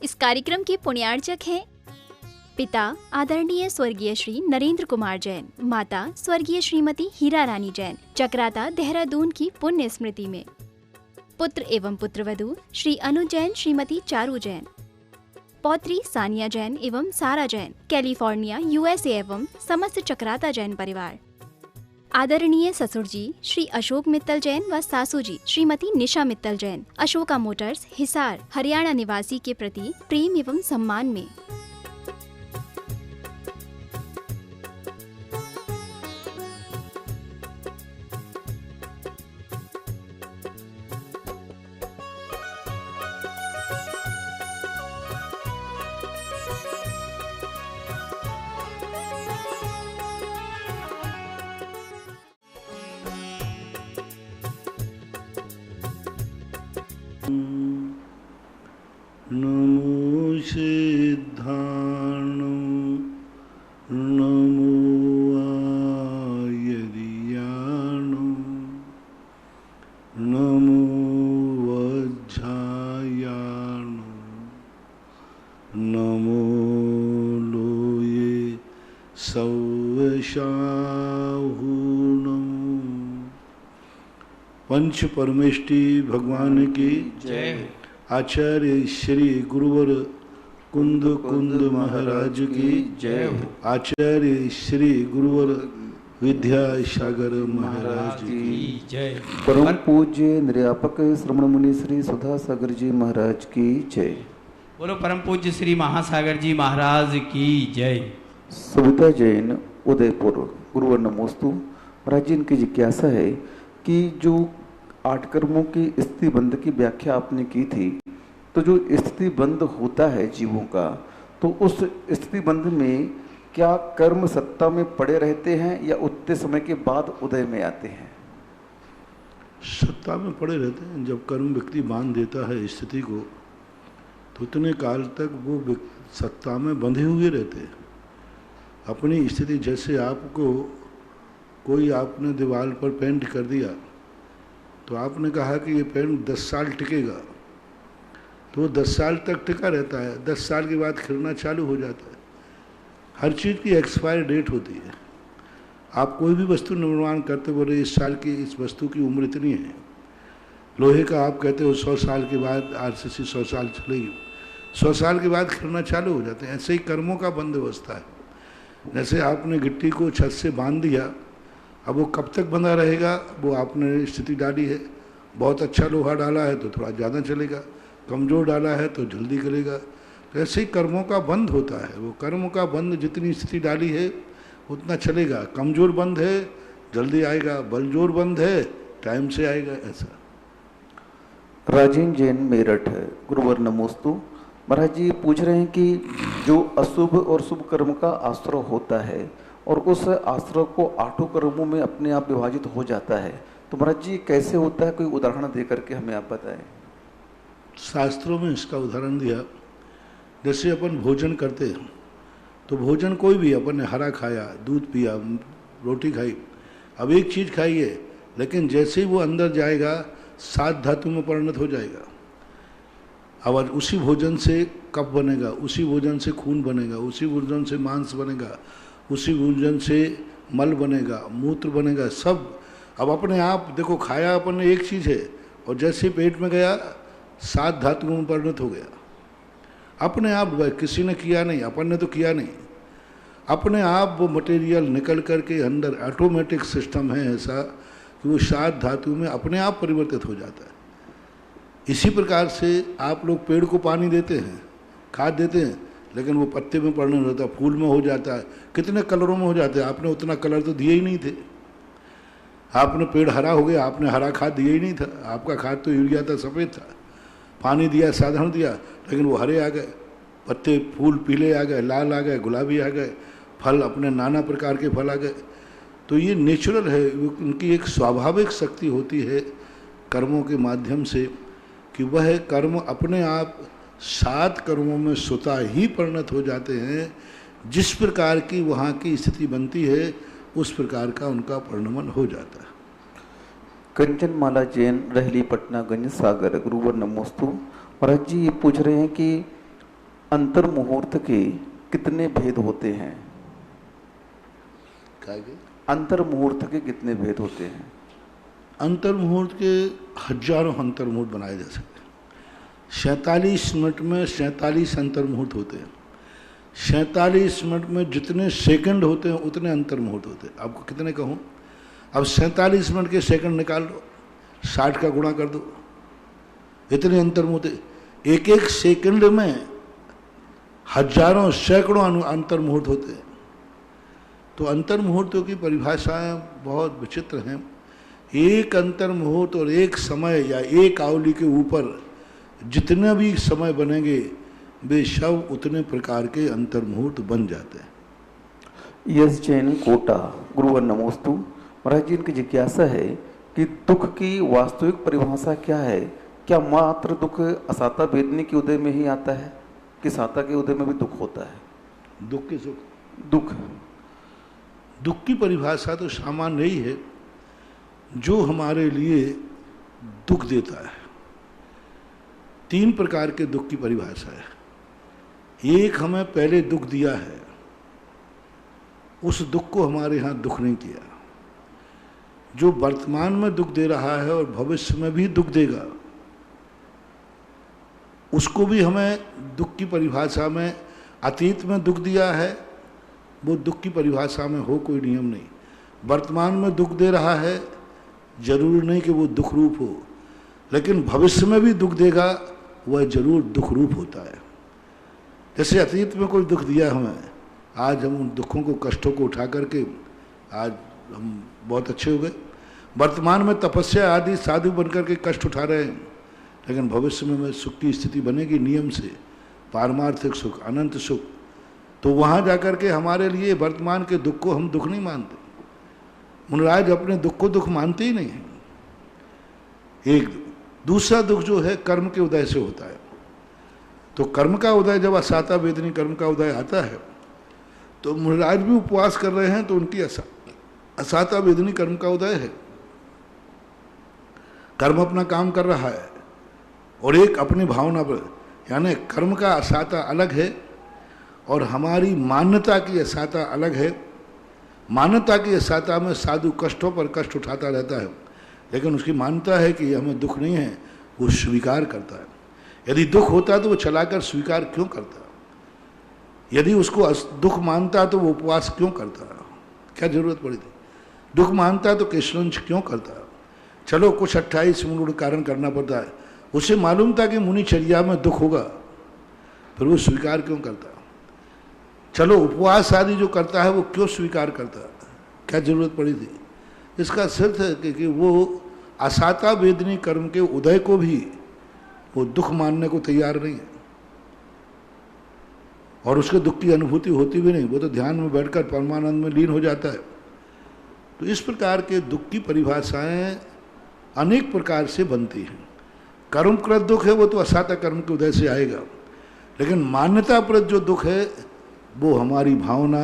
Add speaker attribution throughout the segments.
Speaker 1: इस कार्यक्रम के पुण्यार्चक हैं पिता आदरणीय स्वर्गीय श्री नरेंद्र कुमार जैन, माता स्वर्गीय श्रीमती हीरा रानी जैन, चक्राता देहरादून की पुण्य स्मृति में। पुत्र एवं पुत्रवधू श्री अनु जैन, श्रीमती चारू जैन, पौत्री सानिया जैन एवं सारा जैन, कैलिफोर्निया यूएसए एवं समस्त चक्राता जैन परिवार। आदरणीय ससुर जी श्री अशोक मित्तल जैन व सासू जी श्रीमती निशा मित्तल जैन, अशोका मोटर्स, हिसार, हरियाणा निवासी के प्रति प्रेम एवं सम्मान में।
Speaker 2: नमो सिद्धाणं नमो आयर्याणं नमो वज्रायाणं नमो लोये सवशाहुणं। पंच परमेष्टि भगवान की जय। आचार्य श्री गुरुवर कुंद महाराज की जय हो। आचार्य श्री गुरुवर विद्यासागर महाराज की
Speaker 3: जय।
Speaker 4: परम पूज्य निर्यापक श्रमण मुनि श्री सुधा सागर जी महाराज की जय।
Speaker 3: बोलो परम पूज्य श्री महासागर जी महाराज की जय।
Speaker 4: सविता जैन, उदयपुर। गुरुवर नमोस्तु। महाराज जी, इनकी जिज्ञासा है कि जो 8 कर्मों की स्थिति बंध की व्याख्या आपने की थी, तो जो स्थिति बंध होता है जीवों का, तो उस स्थिति बंध में क्या कर्म सत्ता में पड़े रहते हैं या उतने समय के बाद उदय में आते हैं?
Speaker 2: सत्ता में पड़े रहते हैं। जब कर्म व्यक्ति बांध देता है स्थिति को, तो उतने काल तक वो सत्ता में बंधे हुए रहते हैं अपनी स्थिति। जैसे आपको कोई आपने दीवार पर पेंट कर दिया, तो आपने कहा कि ये पेंट 10 साल टिकेगा, तो वो 10 साल तक टिका रहता है। 10 साल के बाद खिलना चालू हो जाता है। हर चीज़ की एक्सपायर डेट होती है। आप कोई भी वस्तु निर्माण करते बोले इस साल की इस वस्तु की उम्र इतनी है। लोहे का आप कहते हो 100 साल के बाद आरसीसी 100 साल चलेगी, 100 साल के बाद खिलना चालू हो जाते हैं। ऐसे ही कर्मों का बंदोबस्त है। जैसे आपने गिट्टी को छत से बांध दिया, अब वो कब तक बंधा रहेगा, वो आपने स्थिति डाली है। बहुत अच्छा लोहा डाला है तो थोड़ा ज़्यादा चलेगा, कमज़ोर डाला है तो जल्दी करेगा। तो ऐसे ही कर्मों का बंध होता है। वो कर्मों का बंध जितनी स्थिति डाली है उतना चलेगा। कमज़ोर बंध है जल्दी आएगा, बलजोर बंध है टाइम से आएगा। ऐसा।
Speaker 4: राजेंद्र जैन, मेरठ है। गुरुवर नमोस्तु। महाराज जी पूछ रहे हैं कि जो अशुभ और शुभ कर्म का आश्रय होता है और उस आश्रय को 8 कर्मों में अपने आप विभाजित हो जाता है, तो महाराज जी कैसे होता है? कोई उदाहरण दे करके हमें आप बताएं।
Speaker 2: शास्त्रों में इसका उदाहरण दिया। जैसे अपन भोजन करते हैं, तो भोजन कोई भी, अपन ने हरा खाया, दूध पिया, रोटी खाई, अब एक चीज़ खाई है, लेकिन जैसे ही वो अंदर जाएगा 7 धातु में परिणत हो जाएगा। अब उसी भोजन से कफ बनेगा, उसी भोजन से खून बनेगा, उसी भोजन से मांस बनेगा, उसी भोजन से मल बनेगा, मूत्र बनेगा, सब। अब अपने आप देखो, खाया अपन ने एक चीज़ है और जैसे पेट में गया 7 धातुओं में परिणत हो गया। अपने आप, किसी ने किया नहीं, अपन ने तो किया नहीं, अपने आप वो मटेरियल निकल करके अंदर ऑटोमेटिक सिस्टम है ऐसा कि वो 7 धातु में अपने आप परिवर्तित हो जाता है। इसी प्रकार से आप लोग पेड़ को पानी देते हैं, खाद देते हैं, लेकिन वो पत्ते में परिणत होता है, फूल में हो जाता है, कितने कलरों में हो जाते हैं। आपने उतना कलर तो दिए ही नहीं थे। आपने पेड़ हरा हो गया, आपने हरा खाद दिया ही नहीं था। आपका खाद तो यूरिया था, सफ़ेद था। पानी दिया, साधारण दिया, लेकिन वो हरे आ गए, पत्ते फूल पीले आ गए, लाल आ गए, गुलाबी आ गए, फल अपने नाना प्रकार के फल आ गए। तो ये नेचुरल है, उनकी एक स्वाभाविक शक्ति होती है कर्मों के माध्यम से कि वह कर्म अपने आप 7 कर्मों में स्वतः ही परिणत हो जाते हैं। जिस प्रकार की वहाँ की स्थिति बनती है उस प्रकार का उनका परिणमन हो जाता है।
Speaker 4: कंचन माला जैन, रहली, पटना गंज, सागर। गुरुवर नमोस्तु। महाराज जी ये पूछ रहे हैं कि अंतर मुहूर्त के कितने भेद होते हैं? अंतर मुहूर्त के कितने भेद होते हैं?
Speaker 2: अंतर मुहूर्त के हजारों अंतर मुहूर्त बनाए जा सकते हैं। 47 मिनट में 47 अंतर मुहूर्त होते हैं। 47 मिनट में जितने सेकंड होते हैं उतने अंतर मुहूर्त होते हैं। आपको कितने कहूँ? अब 47 मिनट के सेकंड निकाल लो, 60 का गुणा कर दो, इतने अंतर मुहूर्त। एक एक सेकंड में हजारों सैकड़ों अंतर मुहूर्त होते हैं। तो अंतर मुहूर्तों की परिभाषाएं बहुत विचित्र हैं। एक अंतर मुहूर्त और एक समय या एक आवली के ऊपर जितने भी समय बनेंगे वे सब उतने प्रकार के अंतर मुहूर्त बन जाते हैं।
Speaker 4: यस जैन कोटा, गुरुवर नमोस्तु। महाराज जी, इनकी जिज्ञासा है कि दुख की वास्तविक परिभाषा क्या है? क्या मात्र दुख असाता वेदनी के उदय में ही आता है कि साता के उदय में भी दुख होता है?
Speaker 2: दुख के सुख, दुख की परिभाषा तो सामान्य ही है। जो हमारे लिए दुख देता है, 3 प्रकार के दुख की परिभाषा है। एक, हमें पहले दुख दिया है, उस दुख को हमारे यहाँ दुख नहीं किया। जो वर्तमान में दुख दे रहा है और भविष्य में भी दुख देगा, उसको भी हमें दुख की परिभाषा में, अतीत में दुख दिया है, वो दुख की परिभाषा में हो कोई नियम नहीं। वर्तमान में दुख दे रहा है, जरूरी नहीं कि वो दुख रूप हो, लेकिन भविष्य में भी दुख देगा, वह जरूर दुख रूप होता है। जैसे अतीत में कोई दुख दिया हमें, आज हम उन दुखों को, कष्टों को उठा करके आज हम बहुत अच्छे हो गए। वर्तमान में तपस्या आदि साधु बनकर के कष्ट उठा रहे हैं, लेकिन भविष्य में सुख की स्थिति बनेगी नियम से, पारमार्थिक सुख, अनंत सुख। तो वहाँ जाकर के हमारे लिए वर्तमान के दुख को हम दुख नहीं मानते। मुनिराज अपने दुख को दुख मानते ही नहीं हैं। एक दूसरा दुख जो है कर्म के उदय से होता है। तो कर्म का उदय जब असाता वेदनी कर्म का उदय आता है, तो मुनिराज भी उपवास कर रहे हैं तो उनकी असाता वेदनी कर्म का उदय है। कर्म अपना काम कर रहा है और एक अपनी भावना पर, यानी कर्म का असाता अलग है और हमारी मान्यता की असाता अलग है। मान्यता की असाता में साधु कष्टों पर कष्ट उठाता रहता है, लेकिन उसकी मान्यता है कि हमें दुख नहीं है, वो स्वीकार करता है। यदि दुख होता तो वो चलाकर स्वीकार क्यों करता? यदि उसको दुख मानता तो वो उपवास क्यों करता? क्या जरूरत पड़ी थी? दुख मानता तो कृष्णंश क्यों करता? चलो कुछ 28 मूल कारण करना पड़ता है, उसे मालूम था कि मुनिचर्या में दुख होगा, फिर वो स्वीकार क्यों करता? चलो उपवास आदि जो करता है वो क्यों स्वीकार करता? क्या जरूरत पड़ी थी? इसका सिर्फ है कि वो असाता वेदनी कर्म के उदय को भी वो दुख मानने को तैयार नहीं है और उसके दुख की अनुभूति होती भी नहीं। वो तो ध्यान में बैठकर परमानंद में लीन हो जाता है। तो इस प्रकार के दुख की परिभाषाएं अनेक प्रकार से बनती हैं। कर्मकृत दुख है वो तो असाता कर्म के उदय से आएगा, लेकिन मान्यताप्रत जो दुख है वो हमारी भावना,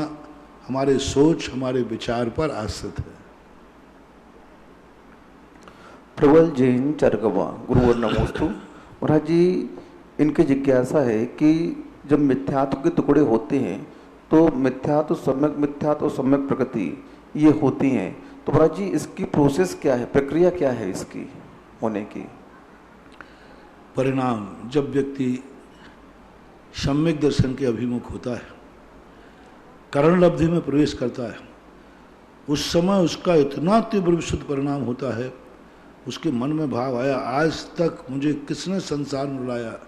Speaker 2: हमारे सोच, हमारे विचार पर आश्रित है।
Speaker 4: प्रबल जैन चरगवा, गुरुवर नमोस्तु। महाराज जी, इनकी जिज्ञासा है कि जब मिथ्यात्व के टुकड़े होते हैं तो मिथ्यात्व, सम्यक मिथ्यात्व और सम्यक प्रकृति ये होती हैं, तो महाराज जी इसकी प्रोसेस क्या है, प्रक्रिया क्या है इसकी होने की?
Speaker 2: परिणाम, जब व्यक्ति सम्यक दर्शन के अभिमुख होता है, करण लब्धि में प्रवेश करता है, उस समय उसका इतना तीव्र विशुद्ध परिणाम होता है, उसके मन में भाव आया, आज तक मुझे किसने संसार में रुलाया,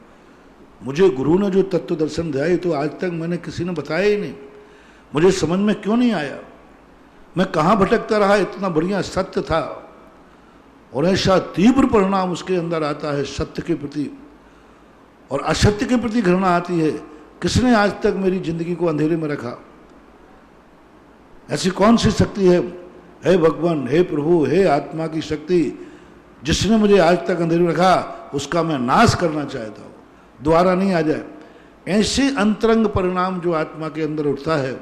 Speaker 2: मुझे गुरु ने जो तत्व दर्शन दिया ये तो आज तक मैंने किसी ने बताया ही नहीं, मुझे समझ में क्यों नहीं आया, मैं कहाँ भटकता रहा, इतना बढ़िया सत्य था। और ऐसा तीव्र परिणाम उसके अंदर आता है सत्य के प्रति, और असत्य के प्रति घृणा आती है। किसने आज तक मेरी जिंदगी को अंधेरे में रखा? ऐसी कौन सी शक्ति है, हे भगवान, हे प्रभु, हे आत्मा की शक्ति, जिसने मुझे आज तक अंधेरे में रखा, उसका मैं नाश करना चाहता हूँ, दोबारा नहीं आ जाए। ऐसे अंतरंग परिणाम जो आत्मा के अंदर उठता है,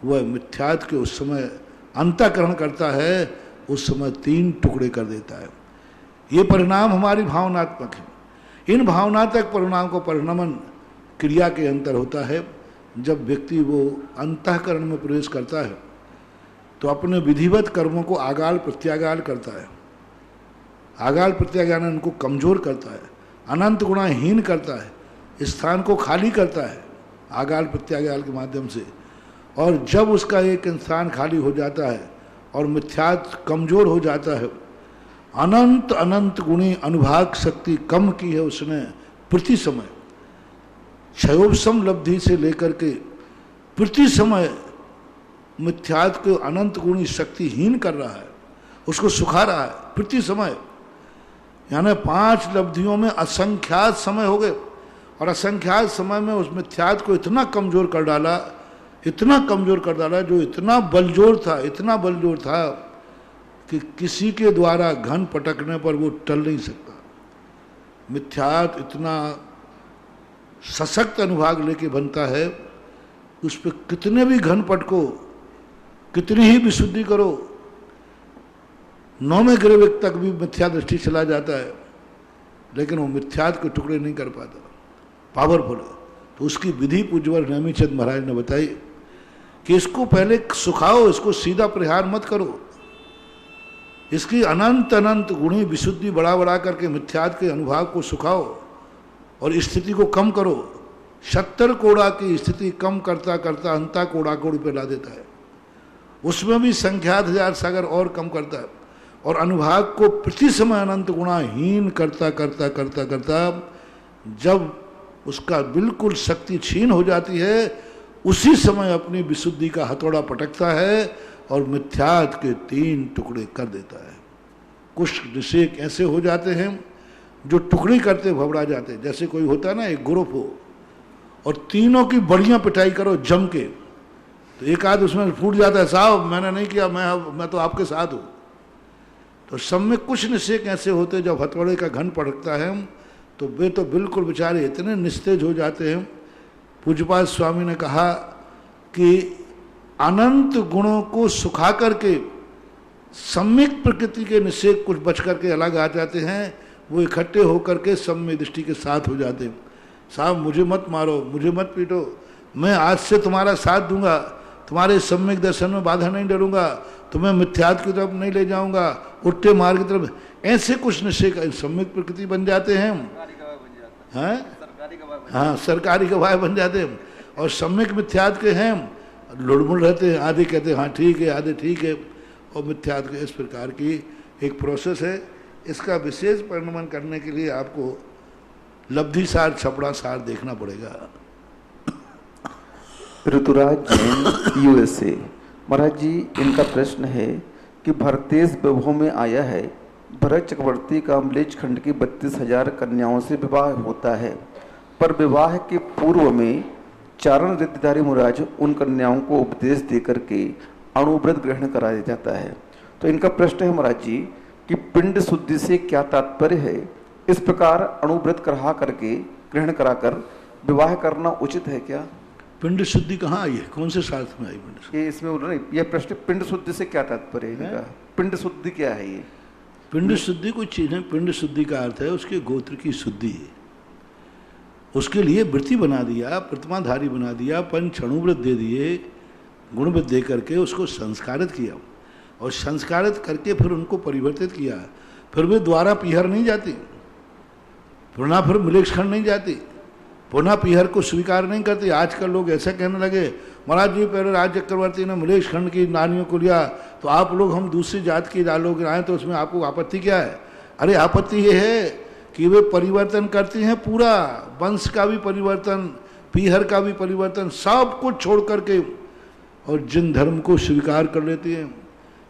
Speaker 2: वह मिथ्यात के उस समय अंतःकरण करता है, उस समय 3 टुकड़े कर देता है। ये परिणाम हमारी भावनात्मक है। इन भावनात्मक परिणाम को परिणमन क्रिया के अंतर होता है। जब व्यक्ति वो अंतःकरण में प्रवेश करता है तो अपने विधिवत कर्मों को आगाल प्रत्यागाल करता है। आगाल प्रत्यागाल उनको कमजोर करता है, अनंत गुणाहीन करता है, स्थान को खाली करता है आगाल प्रत्यागाल के माध्यम से। और जब उसका एक स्थान खाली हो जाता है और मिथ्यात्व कमजोर हो जाता है, अनंत अनंत गुणी अनुभाग शक्ति कम की है उसने प्रति समय, क्षयोपशम लब्धि से लेकर के प्रति समय मिथ्यात्व को अनंत गुणी शक्तिहीन कर रहा है, उसको सुखा रहा है प्रति समय। यानी 5 लब्धियों में असंख्यात समय हो गए और असंख्यात समय में उस मिथ्यात्व को इतना कमजोर कर डाला, इतना कमजोर कर डाला, जो इतना बलजोर था, इतना बलजोर था कि किसी के द्वारा घन पटकने पर वो टल नहीं सकता। मिथ्यात्व इतना सशक्त अनुभाग लेके बनता है, उस पर कितने भी घन पटको, कितनी ही विशुद्धि करो, 9वें ग्रह तक भी मिथ्या दृष्टि चला जाता है, लेकिन वो मिथ्यात्व के टुकड़े नहीं कर पाता, पावरफुल है। तो उसकी विधि पूज्यवर नेमिचंद महाराज ने बताई कि इसको पहले सुखाओ, इसको सीधा प्रहार मत करो, इसकी अनंत अनंत गुणी विशुद्धि बढ़ा बढ़ा करके मिथ्यात्व के अनुभाव को सुखाओ और स्थिति को कम करो। 70 कोड़ा की स्थिति कम करता करता अंता कोड़ा कोड़ी पे ला देता है, उसमें भी संख्यात हजार सागर और कम करता है, और अनुभाग को प्रति समय अनंत गुणाहीन करता करता करता करता जब उसका बिल्कुल शक्ति छीन हो जाती है, उसी समय अपनी विशुद्धि का हथौड़ा पटकता है और मिथ्यात्व के 3 टुकड़े कर देता है। कुछ निषेक ऐसे हो जाते हैं जो टुकड़ी करते घबरा जाते हैं। जैसे कोई होता है ना, एक ग्रुप हो और तीनों की बढ़िया पिटाई करो जम के, तो एक आध उसमें फूट जाता है, साहब मैंने नहीं किया, मैं तो आपके साथ हूँ। तो सब में कुछ निषेक ऐसे होते हैं जब हथौड़े का घन पड़कता है तो वे तो बिल्कुल बेचारे इतने निस्तेज हो जाते हैं। पूज्यपाद स्वामी ने कहा कि अनंत गुणों को सुखा करके सम्यक प्रकृति के निषेक कुछ बच करके अलग आ जाते हैं, वो इकट्ठे होकर के सम्य दृष्टि के साथ हो जाते हैं। साहब मुझे मत मारो, मुझे मत पीटो, मैं आज से तुम्हारा साथ दूंगा, तुम्हारे सम्यक दर्शन में बाधा नहीं डालूंगा, तुम्हें मिथ्यात्व की तरफ नहीं ले जाऊंगा, उल्टे मार्ग की तरफ। ऐसे कुछ निषेक सम्यक प्रकृति बन जाते हैं, हाँ सरकारी गवाह बन जाते हैं। और सम्यक मिथ्यात्व के हैं, लुड़मुड़ रहते हैं, आधे कहते हैं हाँ ठीक है, आधे ठीक है, और मिथ्यात्व के इस प्रकार की एक प्रोसेस है। इसका विशेष परिणमन करने के लिए आपको लब्धि सार छपड़ा सार देखना पड़ेगा।
Speaker 4: ऋतुराज जैन यूएसए। महाराज जी, इनका प्रश्न है कि भरतेश वैभव में आया है, भरत चक्रवर्ती का अम्लेच्छ खंड की 32,000 कन्याओं से विवाह होता है, पर विवाह के पूर्व में चारण रिद्धिधारी मुराज उन कन्याओं को उपदेश देकर के अणुव्रत ग्रहण करा जाता है। तो इनका प्रश्न है महाराज जी कि पिंड शुद्धि से क्या तात्पर्य है? इस प्रकार अणुव्रत करा करके ग्रहण कराकर विवाह करना उचित है क्या?
Speaker 2: पिंड शुद्धि कहाँ आई है, कौन से शास्त्र में आई पिंड शुद्धि?
Speaker 4: ये इसमें बोल रहे, ये प्रश्न पिंड शुद्धि से क्या तात्पर्य है इनका? पिंड शुद्धि क्या है ये?
Speaker 2: पिंड शुद्धि कोई चीज है, पिंड शुद्धि का अर्थ है उसके गोत्र की शुद्धि है। उसके लिए वृत्ति बना दिया, प्रतिमाधारी बना दिया, पंच अणुव्रत दे दिए, गुणव्रत दे करके उसको संस्कारित किया, और संस्कारित करके फिर उनको परिवर्तित किया। फिर वे द्वारा पीहर नहीं जाती, पुनः फिर मिलेक्षण नहीं जाती, पुनः पीहर को स्वीकार नहीं करती। आजकल लोग ऐसा कहने लगे, महाराज जी पहले राज चक्रवर्ती ने मिलेक्ष खंड की नारियों को लिया, तो आप लोग हम दूसरी जात की लोग आए तो उसमें आपको आपत्ति क्या है? अरे आपत्ति ये है कि वे परिवर्तन करती हैं, पूरा वंश का भी परिवर्तन, पीहर का भी परिवर्तन, सब कुछ छोड़ करके, और जिन धर्म को स्वीकार कर लेती हैं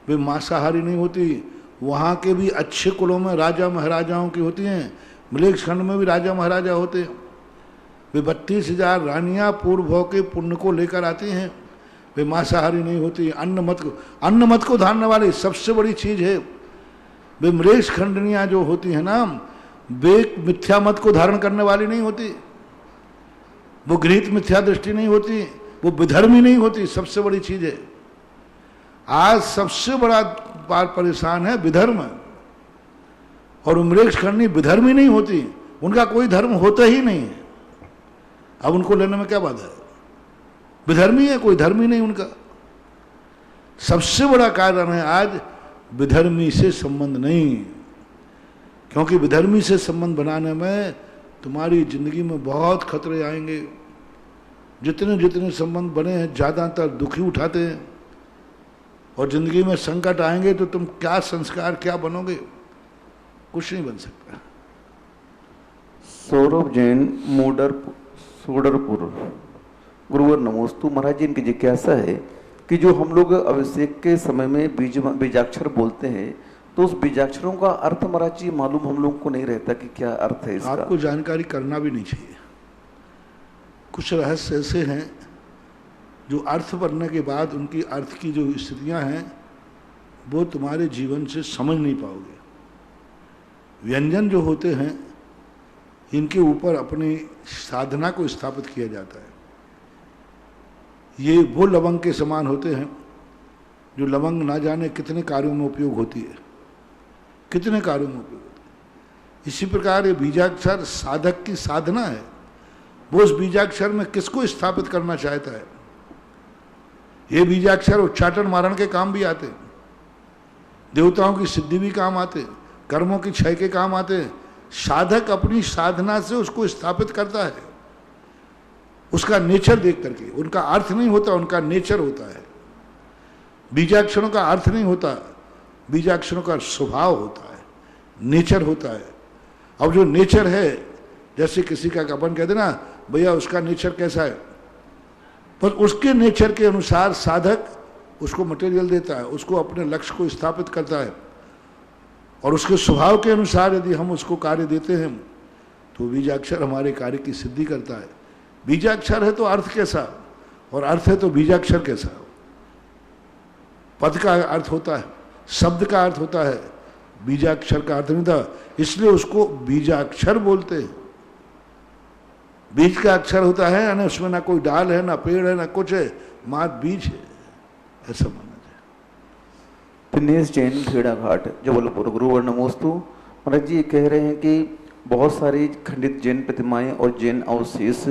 Speaker 2: वे मांसाहारी नहीं होती। वहाँ के भी अच्छे कुलों में राजा महाराजाओं की होती हैं, मिलेक्ष खंड में भी राजा महाराजा होते हैं। वे 32,000 रानियाँ पूर्व भव के पुण्य को लेकर आती हैं, वे मांसाहारी नहीं होती। अन्न मत को धारने वाली सबसे बड़ी चीज़ है। वे मिलेक्ष खंडनियाँ जो होती हैं ना, वे मिथ्या मत को धारण करने वाली नहीं होती, वो गृहीत मिथ्या दृष्टि नहीं होती, वो विधर्मी नहीं होती। सबसे बड़ी चीज है, आज सबसे बड़ा बार परेशान है विधर्म, और उम्रेक्ष खंडनी विधर्मी नहीं होती, उनका कोई धर्म होता ही नहीं है। अब उनको लेने में क्या बाधा है? विधर्मी है, कोई धर्मी नहीं उनका। सबसे बड़ा कारण है आज विधर्मी से संबंध नहीं, क्योंकि विधर्मी से संबंध बनाने में तुम्हारी जिंदगी में बहुत खतरे आएंगे। जितने जितने संबंध बने हैं ज़्यादातर दुखी उठाते हैं, और जिंदगी में संकट आएंगे तो तुम क्या संस्कार क्या बनोगे? कुछ नहीं बन सकता।
Speaker 4: सौरभ जैन सोडरपुर, गुरुवर नमोस्तु। महाराज जी, इनकी जिज्ञासा है कि जो हम लोग अभिषेक के समय में बीजाक्षर बोलते हैं, तो उस बीजाक्षरों का अर्थ महाराज जी मालूम हम लोग को नहीं रहता कि क्या अर्थ है इसका।
Speaker 2: आपको जानकारी करना भी नहीं चाहिए। कुछ रहस्य ऐसे हैं जो अर्थ बनने के बाद उनकी अर्थ की जो स्थितियां हैं वो तुम्हारे जीवन से समझ नहीं पाओगे। व्यंजन जो होते हैं इनके ऊपर अपनी साधना को स्थापित किया जाता है। ये वो लवंग के समान होते हैं जो लवंग ना जाने कितने कार्यों में उपयोग होती है, कितने कार्यों में उपयोग होती है। इसी प्रकार ये बीजाक्षर साधक की साधना है। वो उस बीजाक्षर में किसको स्थापित करना चाहता है। ये बीजाक्षर उच्चाटन मारण के काम भी आते, देवताओं की सिद्धि भी काम आते, कर्मों की क्षय के काम आते। साधक अपनी साधना से उसको स्थापित करता है, उसका नेचर देख करके। उनका अर्थ नहीं होता, उनका नेचर होता है। बीजाक्षरों का अर्थ नहीं होता, बीजाक्षरों का स्वभाव होता है, नेचर होता है। अब जो नेचर है, जैसे किसी का अपन कहते ना भैया उसका नेचर कैसा है, पर उसके नेचर के अनुसार साधक उसको मटेरियल देता है, उसको अपने लक्ष्य को स्थापित करता है, और उसके स्वभाव के अनुसार यदि हम उसको कार्य देते हैं तो बीजाक्षर हमारे कार्य की सिद्धि करता है। बीजाक्षर है तो अर्थ कैसा, और अर्थ है तो बीजाक्षर कैसा। पद का अर्थ होता है, शब्द का अर्थ होता है, बीजाक्षर का अर्थ नहीं था, इसलिए उसको बीजाक्षर बोलते हैं। बीज का अक्षर होता है, यानी उसमें ना कोई डाल है, ना पेड़ है, ना कुछ है, मात्र बीज है, ऐसा माना जाए।
Speaker 4: दिनेश जैन भेड़ाघाट जबलपुर, गुरुवर नमोस्तु। महाराज जी ये कह रहे हैं कि बहुत सारी खंडित जैन प्रतिमाएं और जैन अवशेष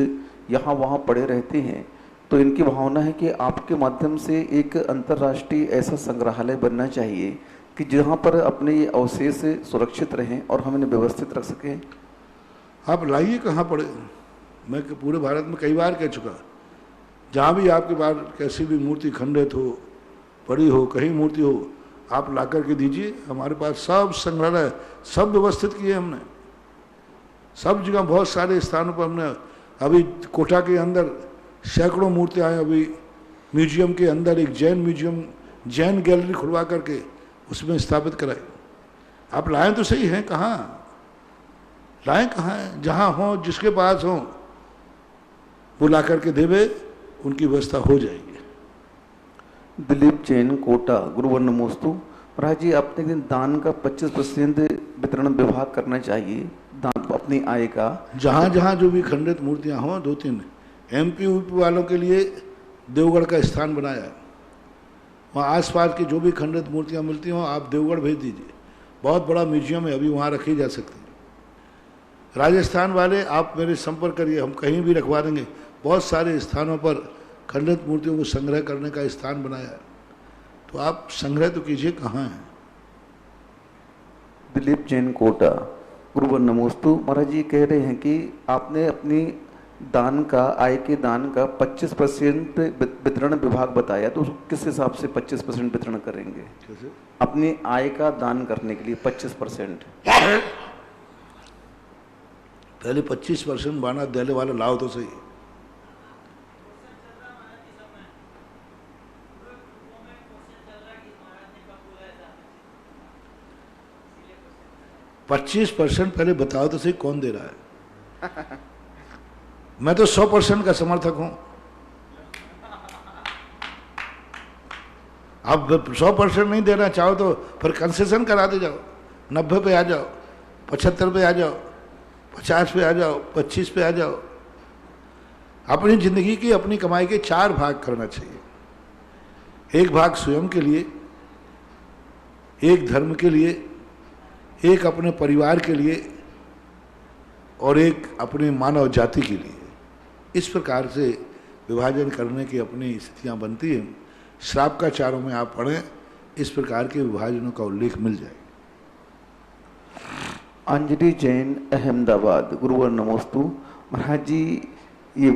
Speaker 4: यहाँ वहाँ पड़े रहते हैं, तो इनकी भावना है कि आपके माध्यम से एक अंतर्राष्ट्रीय ऐसा संग्रहालय बनना चाहिए कि जहाँ पर अपने ये अवशेष सुरक्षित रहें और हम इन्हें व्यवस्थित रख सकें।
Speaker 2: आप लाइए, कहाँ पड़े। मैं पूरे भारत में कई बार कह चुका, जहाँ भी आपके पास कैसी भी मूर्ति खंडित हो, पड़ी हो, कहीं मूर्ति हो, आप ला करके दीजिए। हमारे पास सब संग्रहालय सब व्यवस्थित किए हमने, सब जगह बहुत सारे स्थानों पर हमने। अभी कोटा के अंदर सैकड़ों मूर्तियाँ हैं। अभी म्यूजियम के अंदर एक जैन म्यूजियम, जैन गैलरी खुलवा करके उसमें स्थापित कराई। आप लाएँ तो सही हैं, कहाँ लाएँ, कहाँ हैं? जहाँ हो, जिसके पास हो, वो ला करके देवे, उनकी व्यवस्था हो जाएगी।
Speaker 4: दिलीप जैन कोटा, गुरुवर नमोस्तु। महाराज जी आपने दिन दान का 25% वितरण विभाग करना चाहिए, दान अपनी आय का।
Speaker 2: जहाँ जहाँ जो भी खंडित मूर्तियाँ हों, 2-3 MP UP वालों के लिए देवगढ़ का स्थान बनाया है। वहाँ आसपास की जो भी खंडित मूर्तियाँ मिलती हों आप देवगढ़ भेज दीजिए, बहुत बड़ा म्यूजियम है, अभी वहाँ रखी जा सकती है। राजस्थान वाले आप मेरे संपर्क करिए, हम कहीं भी रखवा देंगे। बहुत सारे स्थानों पर खंडित मूर्तियों को संग्रह करने का स्थान बनाया है, तो आप संग्रह तो कीजिए, कहाँ है।
Speaker 4: दिलीप जैन कोटा, गुरुवर नमोस्तु। महाराज जी कह रहे हैं कि आपने अपनी दान का, आय के दान का 25% वितरण विभाग बताया, तो किस हिसाब से 25% वितरण करेंगे?
Speaker 2: कैसे?
Speaker 4: अपनी आय का दान करने के लिए 25%।
Speaker 2: पहले 25% बाना देने वाला लाओ तो सही। पच्चीस % पहले बताओ तो सही, कौन दे रहा है। मैं तो 100% का समर्थक हूं। आप 100% नहीं देना चाहो तो फिर कंसेशन करा दे जाओ, 90 पे आ जाओ, 75 पे आ जाओ, 50 पे आ जाओ, 25 पे आ जाओ। अपनी जिंदगी की, अपनी कमाई के 4 भाग करना चाहिए। एक भाग स्वयं के लिए, एक धर्म के लिए, एक अपने परिवार के लिए, और एक अपने मानव जाति के लिए। इस प्रकार से विभाजन करने की अपनी स्थितियाँ बनती हैं। श्रावकाचारों में आप पढ़ें, इस प्रकार के विभाजनों का उल्लेख मिल जाए।
Speaker 4: अंजलि जैन, अहमदाबाद। गुरुवर नमोस्तु। महाराज जी ये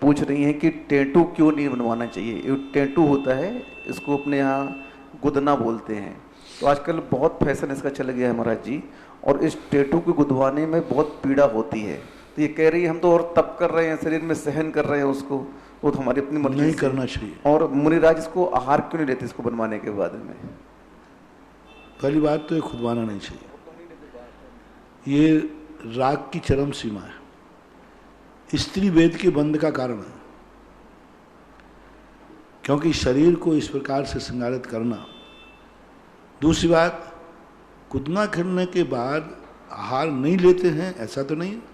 Speaker 4: पूछ रही हैं कि टैटू क्यों नहीं बनवाना चाहिए। ये टैटू होता है, इसको अपने यहाँ गुदना बोलते हैं। तो आजकल बहुत फैशन इसका चल गया है महाराज जी, और इस टैटू को गुदवाने में बहुत पीड़ा होती है। तो ये कह रही है हम तो और तप कर रहे हैं, शरीर में सहन कर रहे हैं उसको, वो तो हमारी अपनी मर्जी
Speaker 2: नहीं
Speaker 4: से।
Speaker 2: करना चाहिए।
Speaker 4: और मुनिराज इसको आहार क्यों नहीं लेते इसको बनवाने के बाद में?
Speaker 2: पहली बात तो ये खुदवाना नहीं चाहिए, ये राग की चरम सीमा है, स्त्री वेद के बंध का कारण है। क्योंकि शरीर को इस प्रकार से श्रृंगारित करना। दूसरी बात, गुदना करने के बाद आहार नहीं लेते हैं ऐसा तो नहीं है,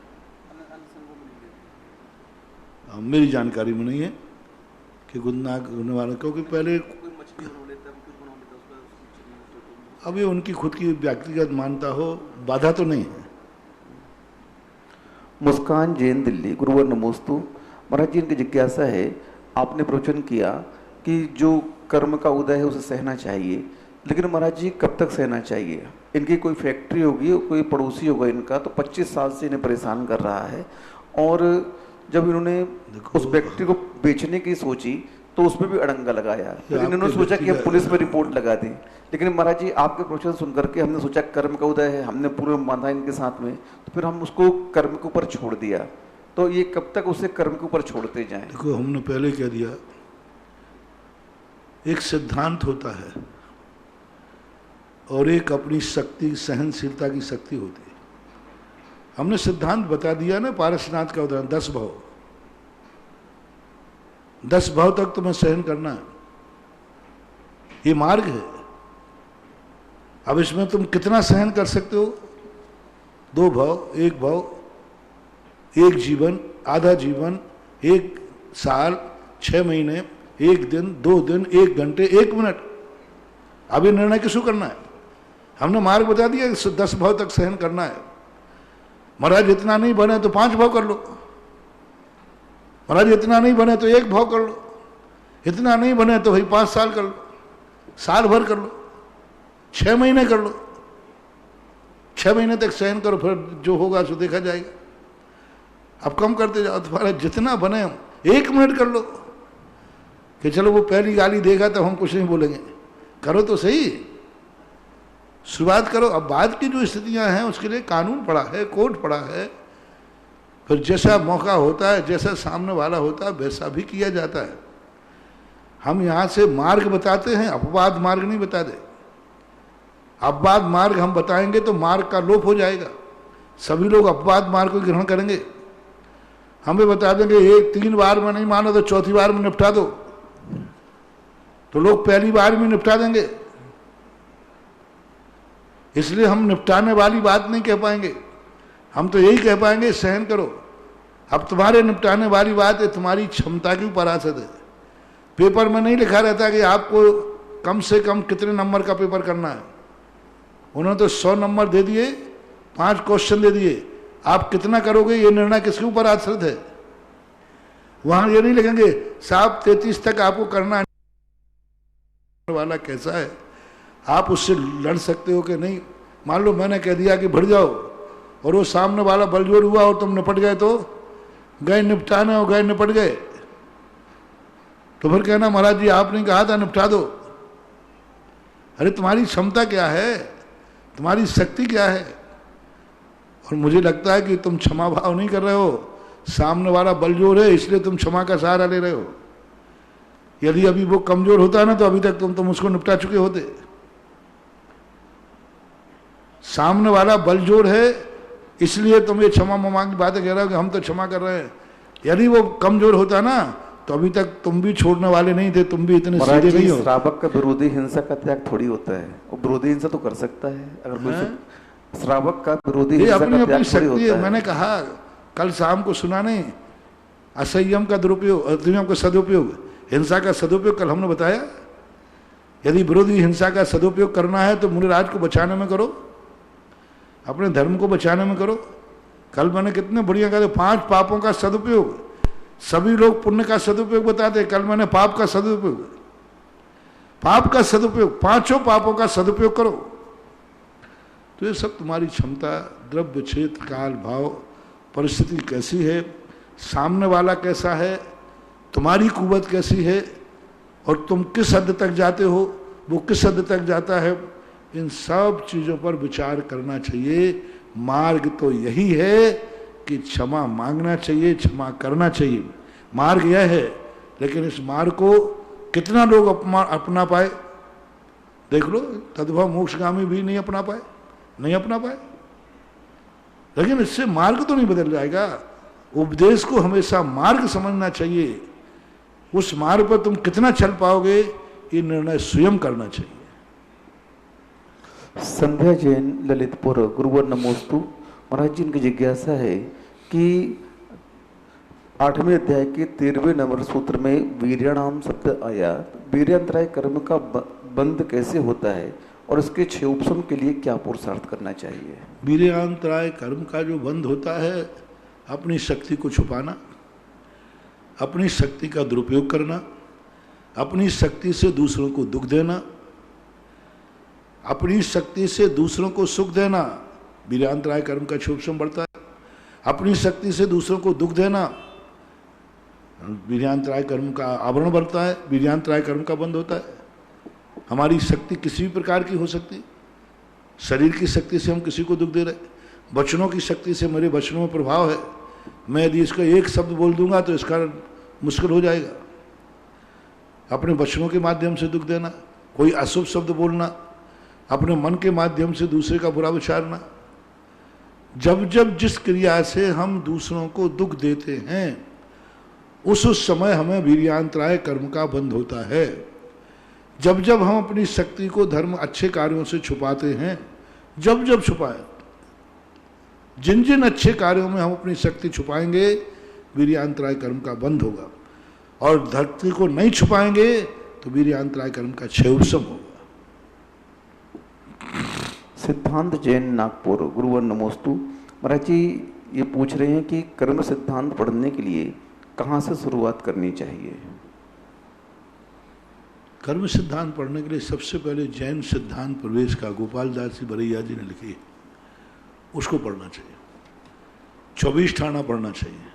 Speaker 2: मेरी जानकारी में नहीं है कि गुदना करने वाले, क्योंकि पहले अब ये उनकी खुद की व्यक्तिगत मान्यता हो, बाधा तो नहीं है।
Speaker 4: मुस्कान जैन, दिल्ली। गुरुवर नमोस्तु। महाराज जी इनकी जिज्ञासा है, आपने प्रवचन किया कि जो कर्म का उदय है उसे सहना चाहिए, लेकिन महाराज जी कब तक सहना चाहिए? इनकी कोई फैक्ट्री होगी, कोई पड़ोसी होगा इनका, तो 25 साल से इन्हें परेशान कर रहा है, और जब इन्होंने उस फैक्ट्री को बेचने की सोची तो उसमें भी अड़ंगा लगाया। फिर इन्होंने सोचा कि हम पुलिस में रिपोर्ट लगा दें, लेकिन महाराज जी आपके प्रवचन सुनकर के हमने सोचा कर्म का उदय है, हमने पूरे बांधा इनके साथ में, तो फिर हम उसको कर्म के ऊपर छोड़ दिया। तो ये कब तक उसे कर्म के ऊपर छोड़ते जाएं?
Speaker 2: देखो, हमने पहले कह दिया, एक सिद्धांत होता है और एक अपनी शक्ति, सहनशीलता की शक्ति होती है। हमने सिद्धांत बता दिया ना, पारसनाथ का उदाहरण, 10 भाव, 10 भाव तक तुम्हें सहन करना है, ये मार्ग है। अब इसमें तुम कितना सहन कर सकते हो? 2 भाव, 1 भाव, 1 जीवन, आधा जीवन, 1 साल, 6 महीने, 1 दिन, 2 दिन, 1 घंटे, 1 मिनट। अब ये निर्णय किसको करना है? हमने मार्ग बता दिया, 10 भाव तक सहन करना है। महाराज इतना नहीं बने तो 5 भाव कर लो, महाराज इतना नहीं बने तो 1 भाव कर लो, इतना नहीं बने तो भाई 5 साल कर लो, साल भर कर लो, 6 महीने कर लो, 6 महीने तक सहन करो, फिर जो होगा सो देखा जाएगा। अब कम करते जाओ, तुम्हारा जितना बने, 1 मिनट कर लो कि चलो वो पहली गाली देगा तो हम कुछ नहीं बोलेंगे, करो तो सही, शुरुआत करो। अब बाद की जो स्थितियां हैं उसके लिए कानून पड़ा है, कोर्ट पड़ा है, फिर जैसा मौका होता है, जैसा सामने वाला होता है वैसा भी किया जाता है। हम यहाँ से मार्ग बताते हैं, अपवाद मार्ग नहीं बताते। अपवाद मार्ग हम बताएंगे तो मार्ग का लोप हो जाएगा, सभी लोग अपवाद मार्ग को ग्रहण करेंगे। हमें बता देंगे एक 3 बार में नहीं मानो तो 4थी बार में निपटा दो, तो लोग पहली बार में निपटा देंगे। इसलिए हम निपटाने वाली बात नहीं कह पाएंगे, हम तो यही कह पाएंगे सहन करो। अब तुम्हारे निपटाने वाली बात है तुम्हारी क्षमता की परासत है। पेपर में नहीं लिखा रहता कि आपको कम से कम कितने नंबर का पेपर करना है। उन्होंने तो 100 नंबर दे दिए, 5 क्वेश्चन दे दिए, आप कितना करोगे ये निर्णय किसके ऊपर आश्रित है। वहां ये नहीं लिखेंगे साहब 33 तक आपको करना है, वाला कैसा है, आप उससे लड़ सकते हो कि नहीं। मान लो मैंने कह दिया कि बढ़ जाओ और वो सामने वाला बलजोर हुआ और तुम निपट गए, तो गए निपटाने और गए निपट गए, तो फिर कहना महाराज जी आपने कहा था निपटा दो। अरे तुम्हारी क्षमता क्या है, तुम्हारी शक्ति क्या है। और मुझे लगता है कि तुम क्षमा भाव नहीं कर रहे हो, सामने वाला बलजोर है इसलिए तुम क्षमा का सहारा ले रहे हो। यदि अभी वो कमजोर होता ना तो अभी तक तुम उसको निपटा चुके होते। सामने वाला बलजोर है इसलिए तुम ये क्षमा ममा की बातें कह रहे हो कि हम तो क्षमा कर रहे हैं। यदि वो कमजोर होता ना तो अभी तक तुम भी छोड़ने वाले नहीं थे, तुम भी इतने सीधे नहीं हो।
Speaker 4: श्रावक का विरोधी हिंसा का त्याग थोड़ी होता है, वो विरोधी हिंसा तो कर सकता है अगर कोई श्रावक का विरोधी हिंसा का त्याग थोड़ी होता है।
Speaker 2: मैंने कहा कल शाम को सुना नहीं, असंयम का दुरुपयोग, असंयम का सदुपयोग, हिंसा का सदुपयोग कल हमने बताया। यदि विरोधी हिंसा का सदुपयोग करना है तो मुनिराज को बचाने में करो, अपने धर्म को बचाने में करो। कल मैंने कितने बढ़िया कहा, 5 पापों का सदुपयोग, सभी लोग पुण्य का सदुपयोग बताते हैं, कल मैंने पाप का सदुपयोग, पाप का सदुपयोग, पांचों पापों का सदुपयोग करो। तो ये सब तुम्हारी क्षमता, द्रव्य, क्षेत्र, काल, भाव, परिस्थिति कैसी है, सामने वाला कैसा है, तुम्हारी कुवत कैसी है, और तुम किस हद तक जाते हो, वो किस हद तक जाता है, इन सब चीज़ों पर विचार करना चाहिए। मार्ग तो यही है कि क्षमा मांगना चाहिए, क्षमा करना चाहिए, मार्ग यह है। लेकिन इस मार्ग को कितना लोग अपना पाए, देख लो, तद्भव मोक्षगामी भी नहीं अपना पाए, नहीं अपना पाए। लेकिन इससे मार्ग तो नहीं बदल जाएगा। उपदेश को हमेशा मार्ग समझना चाहिए, उस मार्ग पर तुम कितना चल पाओगे ये निर्णय स्वयं करना चाहिए।
Speaker 4: संध्या जैन, ललितपुर। गुरुवर नमोस्तु। महाराज जी, इनकी जिज्ञासा है कि 8वें अध्याय के 13वें नंबर सूत्र में वीर्याणाम शब्द आया, वीर्यांतराय कर्म का बंध कैसे होता है और इसके 6 उपशम के लिए क्या पुरुषार्थ करना चाहिए?
Speaker 2: वीर्यांतराय कर्म का जो बंध होता है, अपनी शक्ति को छुपाना, अपनी शक्ति का दुरुपयोग करना, अपनी शक्ति से दूसरों को दुख देना, अपनी शक्ति से दूसरों को सुख देना, वीर्यांतराय कर्म का क्षोभम बढ़ता है। अपनी शक्ति से दूसरों को दुख देना, वीर्यांतराय कर्म का आवरण बढ़ता है, वीर्यांतराय कर्म का बंध होता है। हमारी शक्ति किसी भी प्रकार की हो सकती, शरीर की शक्ति से हम किसी को दुख दे रहे, वचनों की शक्ति से मेरे वचनों में प्रभाव है, मैं यदि इसका एक शब्द बोल दूंगा तो इसका मुश्किल हो जाएगा। अपने वचनों के माध्यम से दुख देना, कोई अशुभ शब्द बोलना, अपने मन के माध्यम से दूसरे का बुरा विचारना, जब जब जिस क्रिया से हम दूसरों को दुख देते हैं उस समय हमें वीर्यांतराय कर्म का बंध होता है। जब जब हम अपनी शक्ति को धर्म अच्छे कार्यों से छुपाते हैं, जब जब छुपाए, जिन जिन अच्छे कार्यों में हम अपनी शक्ति छुपाएंगे वीर्यांतराय कर्म का बंध होगा, और धरती को नहीं छुपाएंगे तो वीर्यांतराय कर्म का क्षय उपशम होगा।
Speaker 4: सिद्धांत जैन, नागपुर। गुरुवर नमोस्तु। महाराज जी, ये पूछ रहे हैं कि कर्म सिद्धांत पढ़ने के लिए कहाँ से शुरुआत करनी चाहिए?
Speaker 2: कर्म सिद्धांत पढ़ने के लिए सबसे पहले जैन सिद्धांत प्रवेश का गोपाल दास जी बरैया जी ने लिखी, उसको पढ़ना चाहिए। 24 ठाणा पढ़ना चाहिए।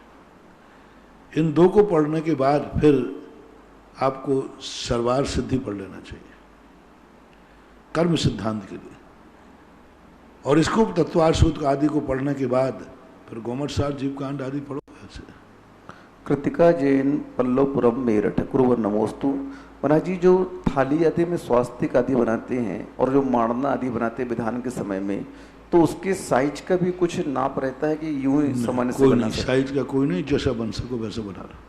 Speaker 2: इन दो को पढ़ने के बाद फिर आपको सर्वार सिद्धि पढ़ लेना चाहिए कर्म सिद्धांत के लिए, और इसको तत्वार सूत्र आदि को पढ़ने के बाद फिर गोमटसार जीवकांड आदि पढ़ो। ऐसे
Speaker 4: कृतिका जैन, पल्लवपुरम, मेरठ। गुरुवर नमोस्तु। महाराज जी, जो थाली आदि में स्वास्तिक आदि बनाते हैं और जो माणना आदि बनाते हैं विधान के समय में, तो उसके साइज का भी कुछ नाप रहता है कि यूं ही सामान्य से बना?
Speaker 2: साइज का कोई नहीं, जैसा बन सको वैसा बना लो।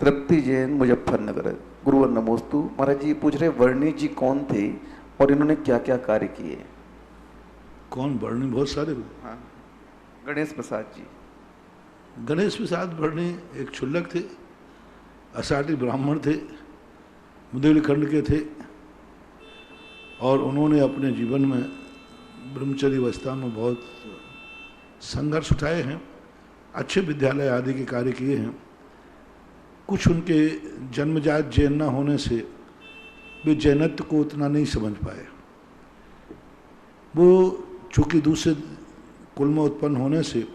Speaker 4: तृप्ति जैन, मुजफ्फरनगर। गुरुवर नमोस्तु। महाराज जी पूछ रहे वर्णी जी कौन थे और इन्होंने क्या क्या कार्य किए?
Speaker 2: कौन वर्णी? बहुत सारे।
Speaker 4: हाँ, गणेश प्रसाद जी।
Speaker 2: गणेश प्रसाद वर्णी एक क्षुल्लक थे, असाटी ब्राह्मण थे, बुंदेलखंड के थे, और उन्होंने अपने जीवन में ब्रह्मचर्य अवस्था में बहुत संघर्ष उठाए हैं, अच्छे विद्यालय आदि के कार्य किए हैं। कुछ उनके जन्मजात जैन न होने से वे जैनत्व को उतना नहीं समझ पाए। वो चूँकि दूसरे कुल में उत्पन्न होने से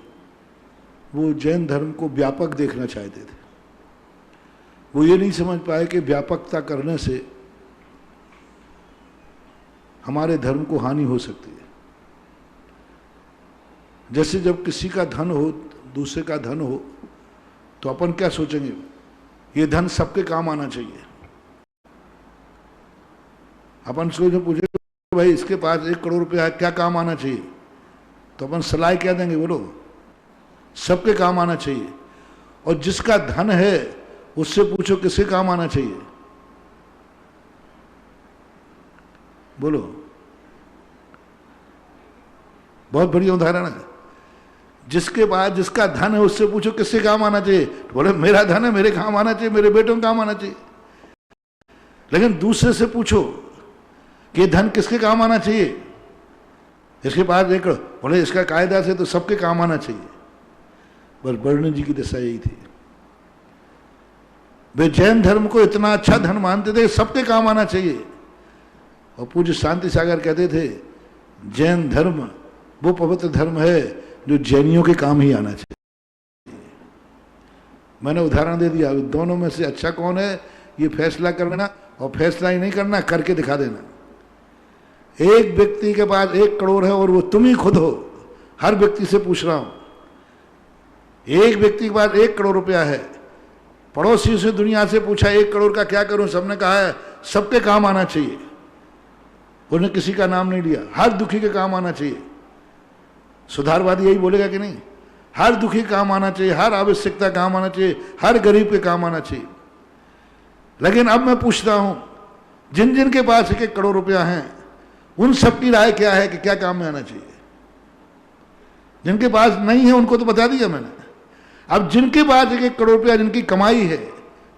Speaker 2: वो जैन धर्म को व्यापक देखना चाहते थे। वो ये नहीं समझ पाए कि व्यापकता करने से हमारे धर्म को हानि हो सकती है। जैसे जब किसी का धन हो, दूसरे का धन हो, तो अपन क्या सोचेंगे, ये धन सबके काम आना चाहिए। अपन सोच पूछे भाई इसके पास 1 करोड़ रुपया है, क्या काम आना चाहिए, तो अपन सलाह क्या देंगे, बोलो सबके काम आना चाहिए। और जिसका धन है उससे पूछो किसके काम आना चाहिए, बोलो। बहुत बढ़िया उदाहरण है। जिसके पास जिसका धन है उससे पूछो किससे काम आना चाहिए, तो बोले मेरा धन है, मेरे काम आना चाहिए, मेरे बेटों को काम आना चाहिए। लेकिन दूसरे से पूछो कि धन किसके काम आना चाहिए, इसके पास 1 करोड़, बोले इसका कायदा से तो सबके काम आना चाहिए। बस वर्ण जी की दशा यही थी। वे जैन धर्म को इतना अच्छा धर्म मानते थे, सबके काम आना चाहिए। और पूज्य शांति सागर कहते थे जैन धर्म वो पवित्र धर्म है जो जैनियों के काम ही आना चाहिए। मैंने उदाहरण दे दिया, दोनों में से अच्छा कौन है ये फैसला करना, और फैसला ही नहीं करना, करके दिखा देना। एक व्यक्ति के पास 1 करोड़ है और वो तुम ही खुद हो। हर व्यक्ति से पूछ रहा हूं, एक व्यक्ति के पास 1 करोड़ रुपया है, पड़ोसी से दुनिया से पूछा 1 करोड़ का क्या करूं, सबने कहा है सबके काम आना चाहिए। उन्होंने किसी का नाम नहीं लिया, हर दुखी के काम आना चाहिए। सुधारवादी यही बोलेगा कि नहीं? हर दुखी काम आना चाहिए, हर आवश्यकता काम आना चाहिए, हर गरीब के काम आना चाहिए। लेकिन अब मैं पूछता हूं, जिन जिन के पास 1-1 करोड़ रुपया है उन सबकी राय क्या है कि क्या काम में आना चाहिए? जिनके पास नहीं है उनको तो बता दिया मैंने। अब जिनके पास 1-1 करोड़ रुपया, जिनकी कमाई है,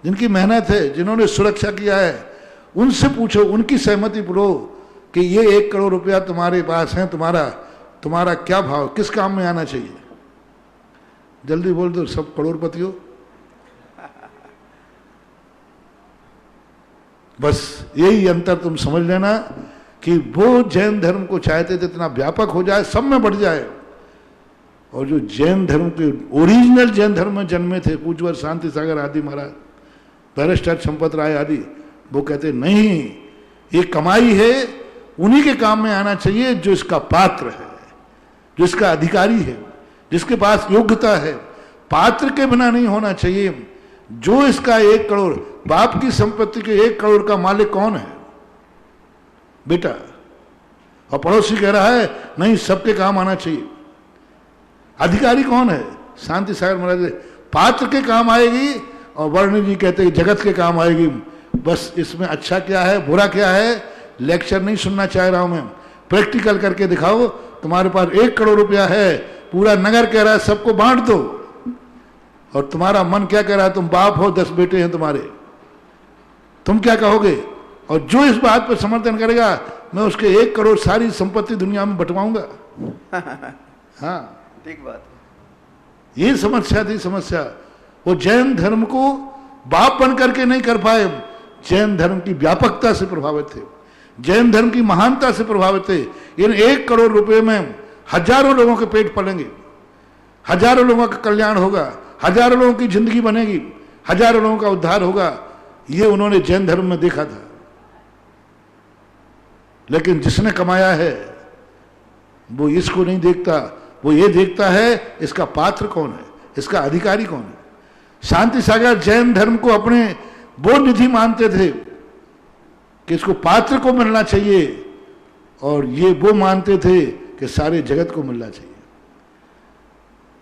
Speaker 2: जिनकी मेहनत है, जिन्होंने सुरक्षा किया है, उनसे पूछो, उनकी सहमति लो कि ये 1 करोड़ रुपया तुम्हारे पास है, तुम्हारा क्या भाव, किस काम में आना चाहिए? जल्दी बोल दो सब करोड़पति हो। बस यही अंतर तुम समझ लेना कि वो जैन धर्म को चाहते थे इतना व्यापक हो जाए, सब में बढ़ जाए। और जो जैन धर्म के ओरिजिनल जैन धर्म में जन्मे थे, पूज्यवर शांति सागर आदि महाराज, बैरिस्टर चंपत राय आदि, वो कहते नहीं, ये कमाई है उन्हीं के काम में आना चाहिए जो इसका पात्र है, जो इसका अधिकारी है, जिसके पास योग्यता है। पात्र के बिना नहीं होना चाहिए। जो इसका 1 करोड़, बाप की संपत्ति के 1 करोड़ का मालिक कौन है? बेटा। और पड़ोसी कह रहा है नहीं सबके काम आना चाहिए। अधिकारी कौन है? शांति सागर महाराज, पात्र के काम आएगी, और वर्ण जी कहते हैं जगत के काम आएगी। बस इसमें अच्छा क्या है बुरा क्या है लेक्चर नहीं सुनना चाह रहा हूं मैं, प्रैक्टिकल करके दिखाओ। तुम्हारे पास 1 करोड़ रुपया है, पूरा नगर कह रहा है सबको बांट दो, और तुम्हारा मन क्या कह रहा है? तुम बाप हो, 10 बेटे हैं तुम्हारे, तुम क्या कहोगे? और जो इस बात पर समर्थन करेगा, मैं उसके 1 करोड़ सारी संपत्ति दुनिया में बंटवाऊंगा। हाँ
Speaker 4: ठीक बात।
Speaker 2: ये समस्या थी। समस्या वो जैन धर्म को बाप बन करके नहीं कर पाए, जैन धर्म की व्यापकता से प्रभावित थे, जैन धर्म की महानता से प्रभावित थे। इन 1 करोड़ रुपए में हजारों लोगों के पेट पलेंगे, हजारों लोगों का कल्याण होगा, हजारों लोगों की जिंदगी बनेगी, हजारों लोगों का उद्धार होगा। ये उन्होंने जैन धर्म में देखा था। लेकिन जिसने कमाया है वो इसको नहीं देखता, वो ये देखता है इसका पात्र कौन है, इसका अधिकारी कौन है। शांति सागर जैन धर्म को अपने वो निधि मानते थे कि इसको पात्र को मिलना चाहिए, और ये वो मानते थे कि सारे जगत को मिलना चाहिए।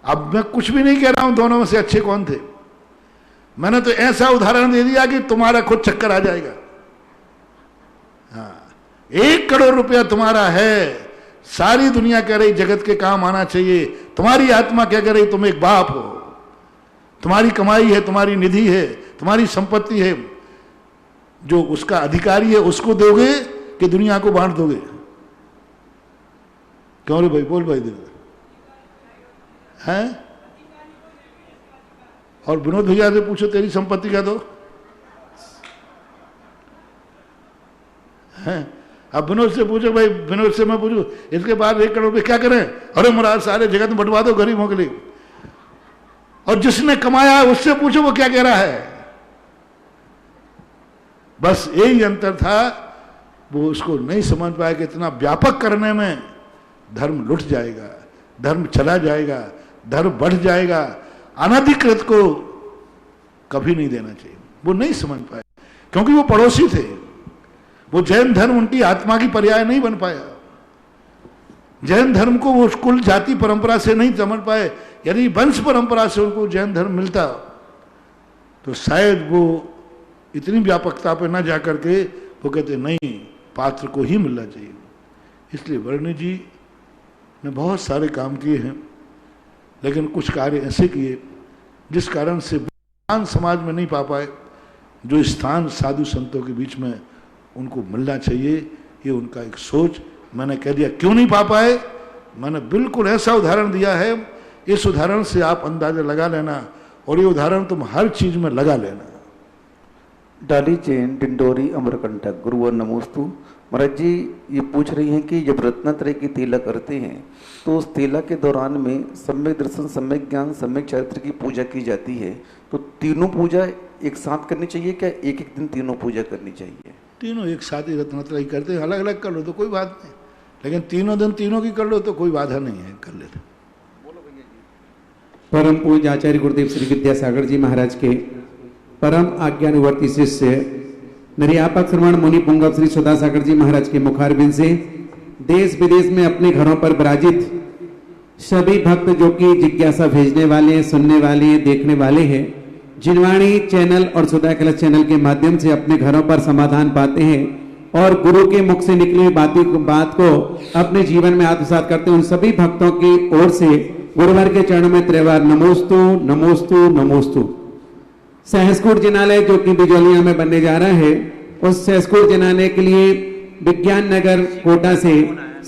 Speaker 2: अब मैं कुछ भी नहीं कह रहा हूं दोनों में से अच्छे कौन थे, मैंने तो ऐसा उदाहरण दे दिया कि तुम्हारा खुद चक्कर आ जाएगा। हाँ, 1 करोड़ रुपया तुम्हारा है, सारी दुनिया कह रही जगत के काम आना चाहिए, तुम्हारी आत्मा क्या कह रही तुम एक बाप हो, तुम्हारी कमाई है, तुम्हारी निधि है, तुम्हारी संपत्ति है, जो उसका अधिकारी है उसको दोगे कि दुनिया को बांट दोगे? क्यों रे भाई, बोल भाई दे हैं। और विनोद भैया से पूछो तेरी संपत्ति क्या दो हैं। अब विनोद से पूछो भाई, विनोद से मैं पूछूं इसके बाद 1 करोड़ रुपए क्या करें? अरे महाराज सारे जगत में बंटवा दो गरीबों के लिए। और जिसने कमाया है उससे पूछो वो क्या कह रहा है। बस यही अंतर था, वो उसको नहीं समझ पाया कि इतना व्यापक करने में धर्म लुट जाएगा, धर्म चला जाएगा, धर्म बढ़ जाएगा, अनधिकृत को कभी नहीं देना चाहिए। वो नहीं समझ पाए क्योंकि वो पड़ोसी थे। वो जैन धर्म उनकी आत्मा की पर्याय नहीं बन पाया। जैन धर्म को वो कुल जाति परंपरा से नहीं समझ पाए। यदि वंश परंपरा से उनको जैन धर्म मिलता तो शायद वो इतनी व्यापकता पर न जाकर के वो कहते नहीं, पात्र को ही मिलना चाहिए। इसलिए वर्ण जी ने बहुत सारे काम किए हैं, लेकिन कुछ कार्य ऐसे किए जिस कारण से स्थान समाज में नहीं पा पाए। जो स्थान साधु संतों के बीच में उनको मिलना चाहिए, ये उनका एक सोच मैंने कह दिया क्यों नहीं पा पाए, मैंने बिल्कुल ऐसा उदाहरण दिया है, इस उदाहरण से आप अंदाजा लगा लेना और ये उदाहरण तुम हर चीज में लगा लेना।
Speaker 4: डाली जैन डिंडोरी अमरकंटक गुरुवर नमोस्तु। महाराज जी ये पूछ रही हैं कि जब रत्नात्रय की तीला करते हैं तो उस तीला के दौरान में सम्यक दर्शन, सम्यक ज्ञान, सम्यक चरित्र की पूजा की जाती है, तो तीनों पूजा एक साथ करनी चाहिए क्या, एक एक दिन तीनों पूजा करनी चाहिए?
Speaker 2: तीनों एक साथ ही रत्नात्रय करते हैं, अलग अलग कर लो तो कोई बात नहीं, लेकिन तीनों दिन तीनों की कर लो तो कोई बाधा नहीं है, कर लेते।
Speaker 5: परम पूज्य आचार्य गुरुदेव श्री विद्यासागर जी महाराज के परम आज्ञानुवर्ती शिष्य निर्यापक श्रवण मुनि पुंगव श्री सुधासागर जी महाराज के मुखारबिंद से देश विदेश में अपने घरों पर विराजित सभी भक्त जो कि जिज्ञासा भेजने वाले हैं, सुनने वाले हैं, देखने वाले हैं, जिनवाणी चैनल और सुधा कलश चैनल के माध्यम से अपने घरों पर समाधान पाते हैं और गुरु के मुख से निकली हुई बात को अपने जीवन में आत्मसात करते हैं, उन सभी भक्तों की ओर से गुरुवार के चरणों में त्रिवार नमोस्तु नमोस्तु नमोस्तु। सहस्कूट जिनालय जो कि बिजौलिया में बनने जा रहा है, उस सहस्कूट जिनालय के लिए विज्ञान नगर कोटा से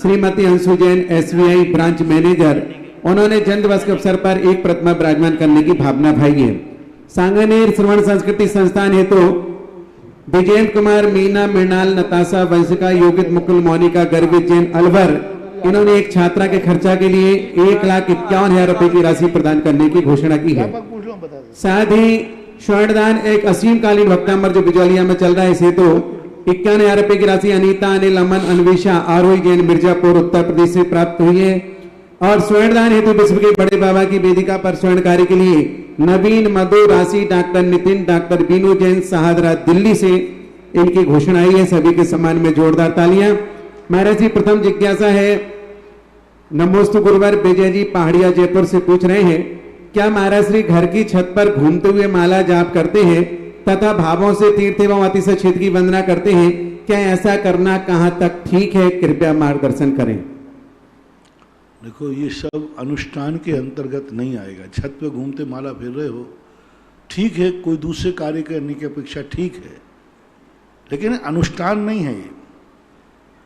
Speaker 5: Shrimati Anshu Jain SBI branch manager, उन्होंने जन्मदिवस के अवसर पर एक प्रतिमा विराजमान करने की भावना भाई है। सांगनेर श्रवण संस्कृति संस्थान हेतु विजयंत कुमार, मीना, मृणाल, नताशा, वंशिका, योगित, मुकुल, मोनिका, गर्वित जैन अलवर, इन्होंने एक छात्रा के खर्चा के लिए 1,51,000 रुपए की राशि प्रदान करने की घोषणा की है। साथ ही स्वर्णदान एक असीमकालीन भक्तामर जो बिजौलिया में चल रहा है, इसे तो 51,000 रुपए की राशि अनीता, अनिल, अमन, अन्वेषा, आरोही जैन मिर्जापुर उत्तर प्रदेश से प्राप्त हुई है। और स्वर्णदान हेतु विश्व के बड़े बाबा की वेदिका पर स्वर्ण कार्य के लिए नवीन, मधु, राशि, डॉक्टर नितिन, डॉक्टर बीनू जैन सहादरा दिल्ली से इनकी घोषणा आई है। सभी के सम्मान में जोरदार तालियां। महाराज जी प्रथम जिज्ञासा है, नमोस्तु गुरुवार विजय जी पहाड़िया जयपुर से पूछ रहे हैं, क्या महाराज श्री घर की छत पर घूमते हुए माला जाप करते हैं तथा भावों से तीर्थ एवं अतिशय क्षेत्र की वंदना करते हैं, क्या ऐसा करना कहां तक ठीक है, कृपया मार्गदर्शन करें।
Speaker 2: देखो ये सब अनुष्ठान के अंतर्गत नहीं आएगा। छत पे घूमते माला फेर रहे हो, ठीक है, कोई दूसरे कार्य करने की अपेक्षा ठीक है, लेकिन अनुष्ठान नहीं है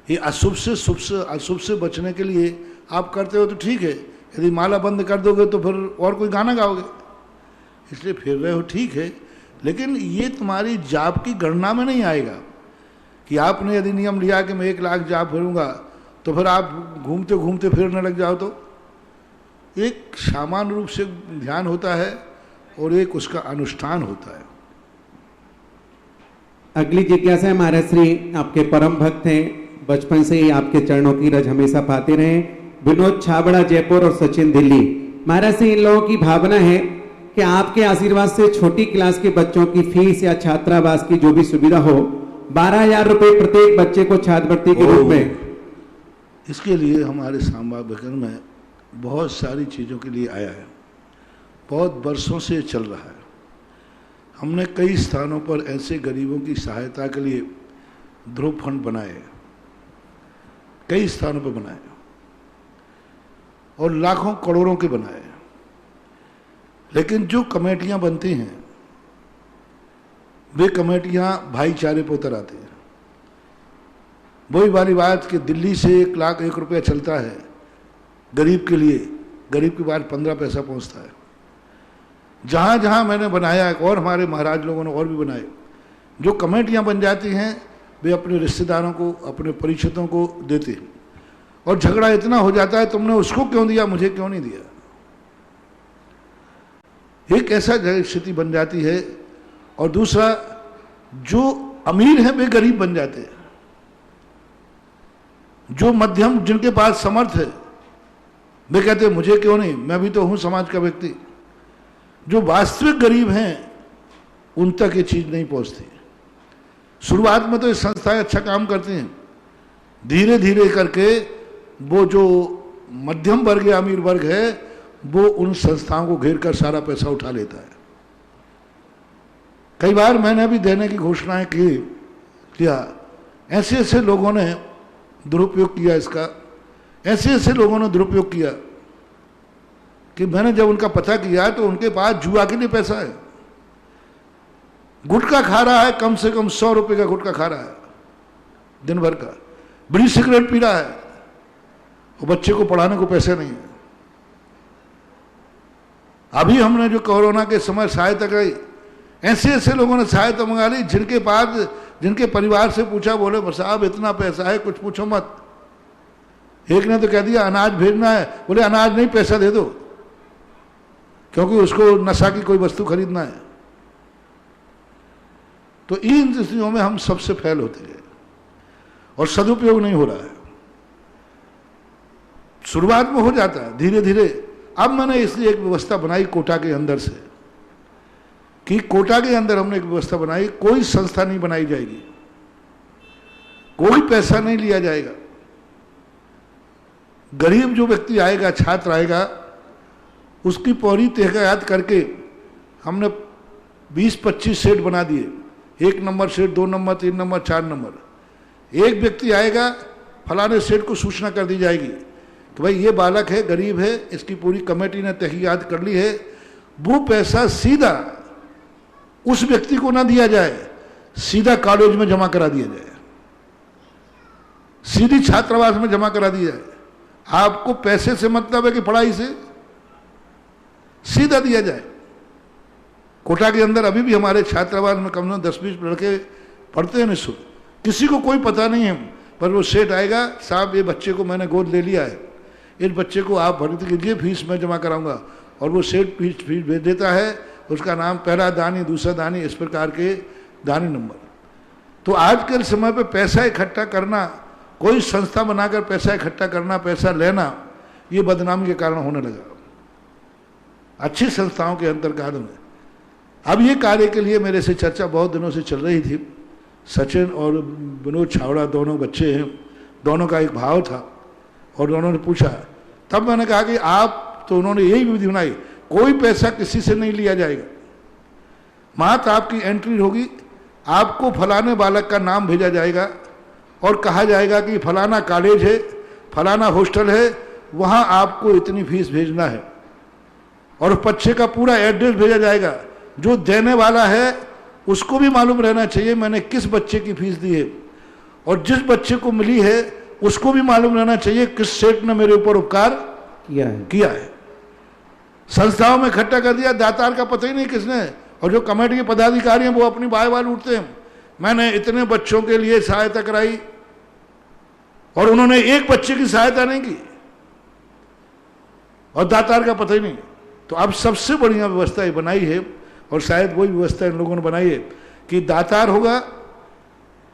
Speaker 2: ये अशुभ से बचने के लिए आप करते हो तो ठीक है, यदि माला बंद कर दोगे तो फिर और कोई गाना गाओगे, इसलिए फेर रहे हो ठीक है, लेकिन ये तुम्हारी जाप की गणना में नहीं आएगा कि आपने यदि नियम लिया कि मैं 1,00,000 जाप फेरूंगा तो फिर आप घूमते घूमते फेरने लग जाओ, तो एक सामान्य रूप से ध्यान होता है और एक उसका अनुष्ठान होता है।
Speaker 5: अगली जिज्ञासा है, महाराज श्री आपके परम भक्त हैं, बचपन से ही आपके चरणों की रज हमेशा पाते रहे, विनोद छाबड़ा जयपुर और सचिन दिल्ली। महाराज से इन लोगों की भावना है कि आपके आशीर्वाद से छोटी क्लास के बच्चों की फीस या छात्रावास की जो भी सुविधा हो, 12,000 रुपए प्रत्येक बच्चे को छात्रवृत्ति के रूप में।
Speaker 2: इसके लिए हमारे सांबा बगल में बहुत सारी चीज़ों के लिए आया है, बहुत वर्षों से चल रहा है। हमने कई स्थानों पर ऐसे गरीबों की सहायता के लिए ध्रुव फंड बनाए, कई स्थानों पर बनाए और लाखों करोड़ों के बनाए, लेकिन जो कमेटियां बनती हैं वे कमेटियां भाईचारे पर उतर आती हैं। वही वाली बात कि दिल्ली से 1,01,000 रुपया चलता है गरीब के लिए, गरीब के बाद 15 पैसा पहुंचता है। जहां जहां मैंने बनाया और हमारे महाराज लोगों ने और भी बनाए, जो कमेटियां बन जाती हैं वे अपने रिश्तेदारों को, अपने परिचितों को देते हैं और झगड़ा इतना हो जाता है, तुमने उसको क्यों दिया, मुझे क्यों नहीं दिया। एक ऐसा स्थिति बन जाती है। और दूसरा, जो अमीर है वे गरीब बन जाते हैं, जो मध्यम जिनके पास समर्थ है वे कहते हैं मुझे क्यों नहीं, मैं भी तो हूं समाज का व्यक्ति। जो वास्तविक गरीब हैं उन तक ये चीज नहीं पहुंचती। शुरुआत में तो ये संस्थाएं अच्छा काम करती हैं, धीरे धीरे करके वो जो मध्यम वर्ग या अमीर वर्ग है वो उन संस्थाओं को घेर कर सारा पैसा उठा लेता है। कई बार मैंने भी देने की घोषणाएं किया, ऐसे ऐसे लोगों ने दुरुपयोग किया इसका, ऐसे ऐसे लोगों ने दुरुपयोग किया कि मैंने जब उनका पता किया तो उनके पास जुआ के लिए पैसा है, गुटखा खा रहा है, कम से कम 100 रुपए का गुटखा खा रहा है दिन भर का, बीड़ी सिगरेट पी रहा है, और बच्चे को पढ़ाने को पैसे नहीं है। अभी हमने जो कोरोना के समय सहायता कराई, ऐसे ऐसे लोगों ने सहायता मंगा ली जिनके पास, जिनके परिवार से पूछा, बोले साहब इतना पैसा है कुछ पूछो मत। एक ने तो कह दिया अनाज भेजना है, बोले अनाज नहीं पैसा दे दो, क्योंकि उसको नशा की कोई वस्तु खरीदना है। तो इन स्थितियों में हम सबसे फेल होते गए और सदुपयोग नहीं हो रहा है। शुरुआत में हो जाता है, धीरे धीरे। अब मैंने इसलिए एक व्यवस्था बनाई कोटा के अंदर से, कि कोटा के अंदर हमने एक व्यवस्था बनाई, कोई संस्था नहीं बनाई जाएगी, कोई पैसा नहीं लिया जाएगा। गरीब जो व्यक्ति आएगा, छात्र आएगा, उसकी पूरी तहकीकात करके हमने 20-25 सेट बना दिए, 1 number set, 2 number, 3 number, 4 number. एक व्यक्ति आएगा, फलाने सेट को सूचना कर दी जाएगी कि भाई ये बालक है, गरीब है, इसकी पूरी कमेटी ने तहकीकात कर ली है। वो पैसा सीधा उस व्यक्ति को ना दिया जाए, सीधा कॉलेज में जमा करा दिया जाए, सीधी छात्रावास में जमा करा दिया जाए। आपको पैसे से मतलब है कि पढ़ाई से, सीधा दिया जाए। कोटा के अंदर अभी भी हमारे छात्रावास में कम से कम 10-20 लड़के पढ़ते हैं निःशुल्क, किसी को कोई पता नहीं है। पर वो सेठ आएगा, साहब ये बच्चे को मैंने गोद ले लिया है, इस बच्चे को आप भर्ती कीजिए, फीस मैं जमा कराऊंगा। और वो सेठ फीस भेज देता है, उसका नाम पहला दानी, दूसरा दानी, इस प्रकार के दानी नंबर। तो आज के समय पे पैसा इकट्ठा करना, कोई संस्था बनाकर पैसा इकट्ठा करना, पैसा लेना, ये बदनामी के कारण होने लगा अच्छी संस्थाओं के अंतर्गत में। अब ये कार्य के लिए मेरे से चर्चा बहुत दिनों से चल रही थी। सचिन और विनोद छावड़ा दोनों बच्चे हैं, दोनों का एक भाव था और दोनों ने पूछा। तब मैंने कहा कि आप, तो उन्होंने यही विधि बनाई, कोई पैसा किसी से नहीं लिया जाएगा, मात्र आपकी एंट्री होगी, आपको फलाने बालक का नाम भेजा जाएगा और कहा जाएगा कि फलाना कॉलेज है, फलाना हॉस्टल है, वहाँ आपको इतनी फीस भेजना है। और बच्चे का पूरा एड्रेस भेजा जाएगा। जो देने वाला है उसको भी मालूम रहना चाहिए मैंने किस बच्चे की फीस दी है, और जिस बच्चे को मिली है उसको भी मालूम रहना चाहिए किस सेठ ने मेरे ऊपर उपकार किया है। संस्थाओं में इकट्ठा कर दिया, दातार का पता ही नहीं किसने। और जो कमेटी के पदाधिकारी हैं वो अपनी बाय बाल उठते हैं, मैंने इतने बच्चों के लिए सहायता कराई, और उन्होंने एक बच्चे की सहायता नहीं की और दातार का पता ही नहीं। तो अब सबसे बढ़िया व्यवस्था ये बनाई है, और शायद वही व्यवस्था इन लोगों ने बनाई है कि दातार होगा,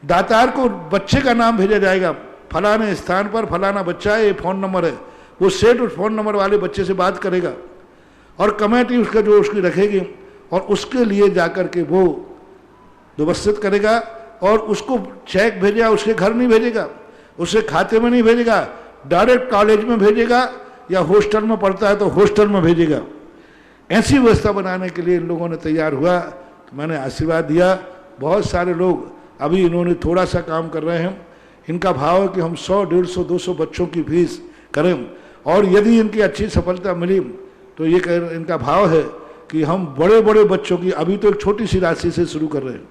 Speaker 2: दातार को बच्चे का नाम भेजा जाएगा, फलाने स्थान पर फलाना बच्चा है, ये फ़ोन नंबर है। वो सेठ उस फ़ोन नंबर वाले बच्चे से बात करेगा और कमेटी उसका जो उसकी रखेगी, और उसके लिए जाकर के वो व्यवस्थित करेगा, और उसको चेक भेजेगा, उसके घर नहीं भेजेगा, उसके खाते में नहीं भेजेगा, डायरेक्ट कॉलेज में भेजेगा, या हॉस्टल में पढ़ता है तो हॉस्टल में भेजेगा। ऐसी व्यवस्था बनाने के लिए इन लोगों ने तैयार हुआ, तो मैंने आशीर्वाद दिया। बहुत सारे लोग अभी इन्होंने थोड़ा सा काम कर रहे हैं। इनका भाव है कि हम 100, 150, 200 बच्चों की फीस करें, और यदि इनकी अच्छी सफलता मिली तो ये इनका भाव है कि हम बड़े बड़े बच्चों की, अभी तो एक छोटी सी राशि से शुरू कर रहे हैं,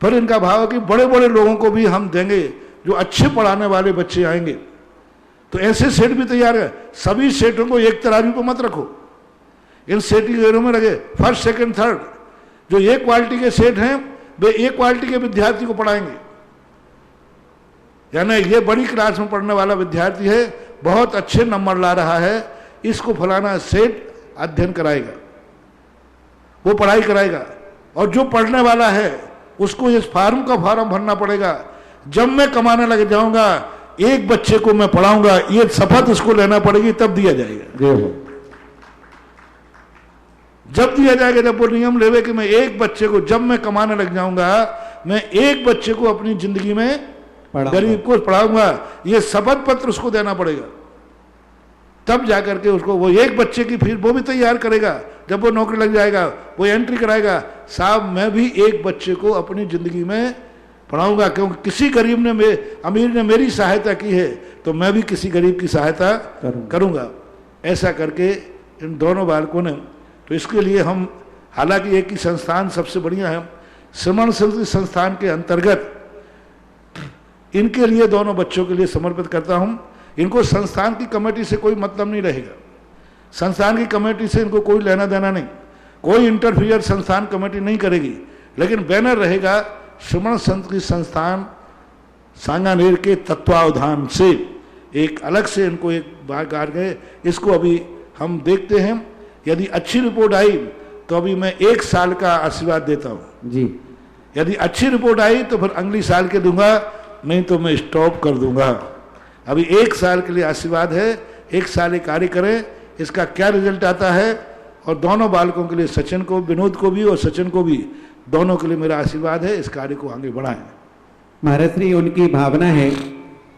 Speaker 2: पर इनका भाव है कि बड़े बड़े लोगों को भी हम देंगे, जो अच्छे पढ़ाने वाले बच्चे आएंगे। तो ऐसे सेट भी तैयार है। सभी सेटों को एक तराजू पर मत रखो, इन सेटिंग में रखे फर्स्ट, सेकंड, थर्ड। जो एक क्वालिटी के सेट हैं वे एक क्वालिटी के विद्यार्थी को पढ़ाएंगे, यानी ये बड़ी क्लास में पढ़ने वाला विद्यार्थी है, बहुत अच्छे नंबर ला रहा है, इसको फलाना सेट अध्ययन कराएगा, वो पढ़ाई कराएगा। और जो पढ़ने वाला है उसको इस फॉर्म का फॉर्म भरना पड़ेगा। जब मैं कमाने लग जाऊंगा एक बच्चे को मैं पढ़ाऊंगा, ये शपथ उसको लेना पड़ेगी, तब दिया जाएगा। जब दिया जाएगा, जब वो नियम लेवे कि मैं एक बच्चे को, जब मैं कमाने लग जाऊंगा मैं एक बच्चे को अपनी जिंदगी में, गरीब को पढ़ाऊंगा, ये शपथ पत्र उसको देना पड़ेगा। तब जाकर के उसको वो एक बच्चे की फीस वो भी तैयार करेगा। जब वो नौकरी लग जाएगा वो एंट्री कराएगा, साहब मैं भी एक बच्चे को अपनी जिंदगी में पढ़ाऊंगा, क्योंकि किसी गरीब ने, अमीर ने मेरी सहायता की है, तो मैं भी किसी गरीब की सहायता करूंगा। ऐसा करके इन दोनों बालकों ने, तो इसके लिए हम, हालांकि एक ही संस्थान सबसे बढ़िया है, श्रमण संस्थान के अंतर्गत इनके लिए, दोनों बच्चों के लिए समर्पित करता हूं इनको संस्थान की कमेटी से कोई मतलब नहीं रहेगा, संस्थान की कमेटी से इनको कोई लेना देना नहीं, कोई इंटरफियर संस्थान कमेटी नहीं करेगी, लेकिन बैनर रहेगा श्रमण संत की संस्थान सांगानेर के तत्वावधान से। एक अलग से इनको एक बार गए, इसको अभी हम देखते हैं, यदि अच्छी रिपोर्ट आई तो अभी मैं 1 साल का आशीर्वाद देता हूं
Speaker 5: जी।
Speaker 2: यदि अच्छी रिपोर्ट आई तो फिर अगली साल के दूंगा, नहीं तो मैं स्टॉप कर दूंगा। अभी 1 साल के लिए आशीर्वाद है, 1 साल ये कार्य करें, इसका क्या रिजल्ट आता है। और दोनों बालकों के लिए, सचिन को, विनोद को भी और सचिन को भी, दोनों के लिए मेरा आशीर्वाद है, इस कार्य को आगे बढ़ाएं।
Speaker 5: महाराज श्री, उनकी भावना है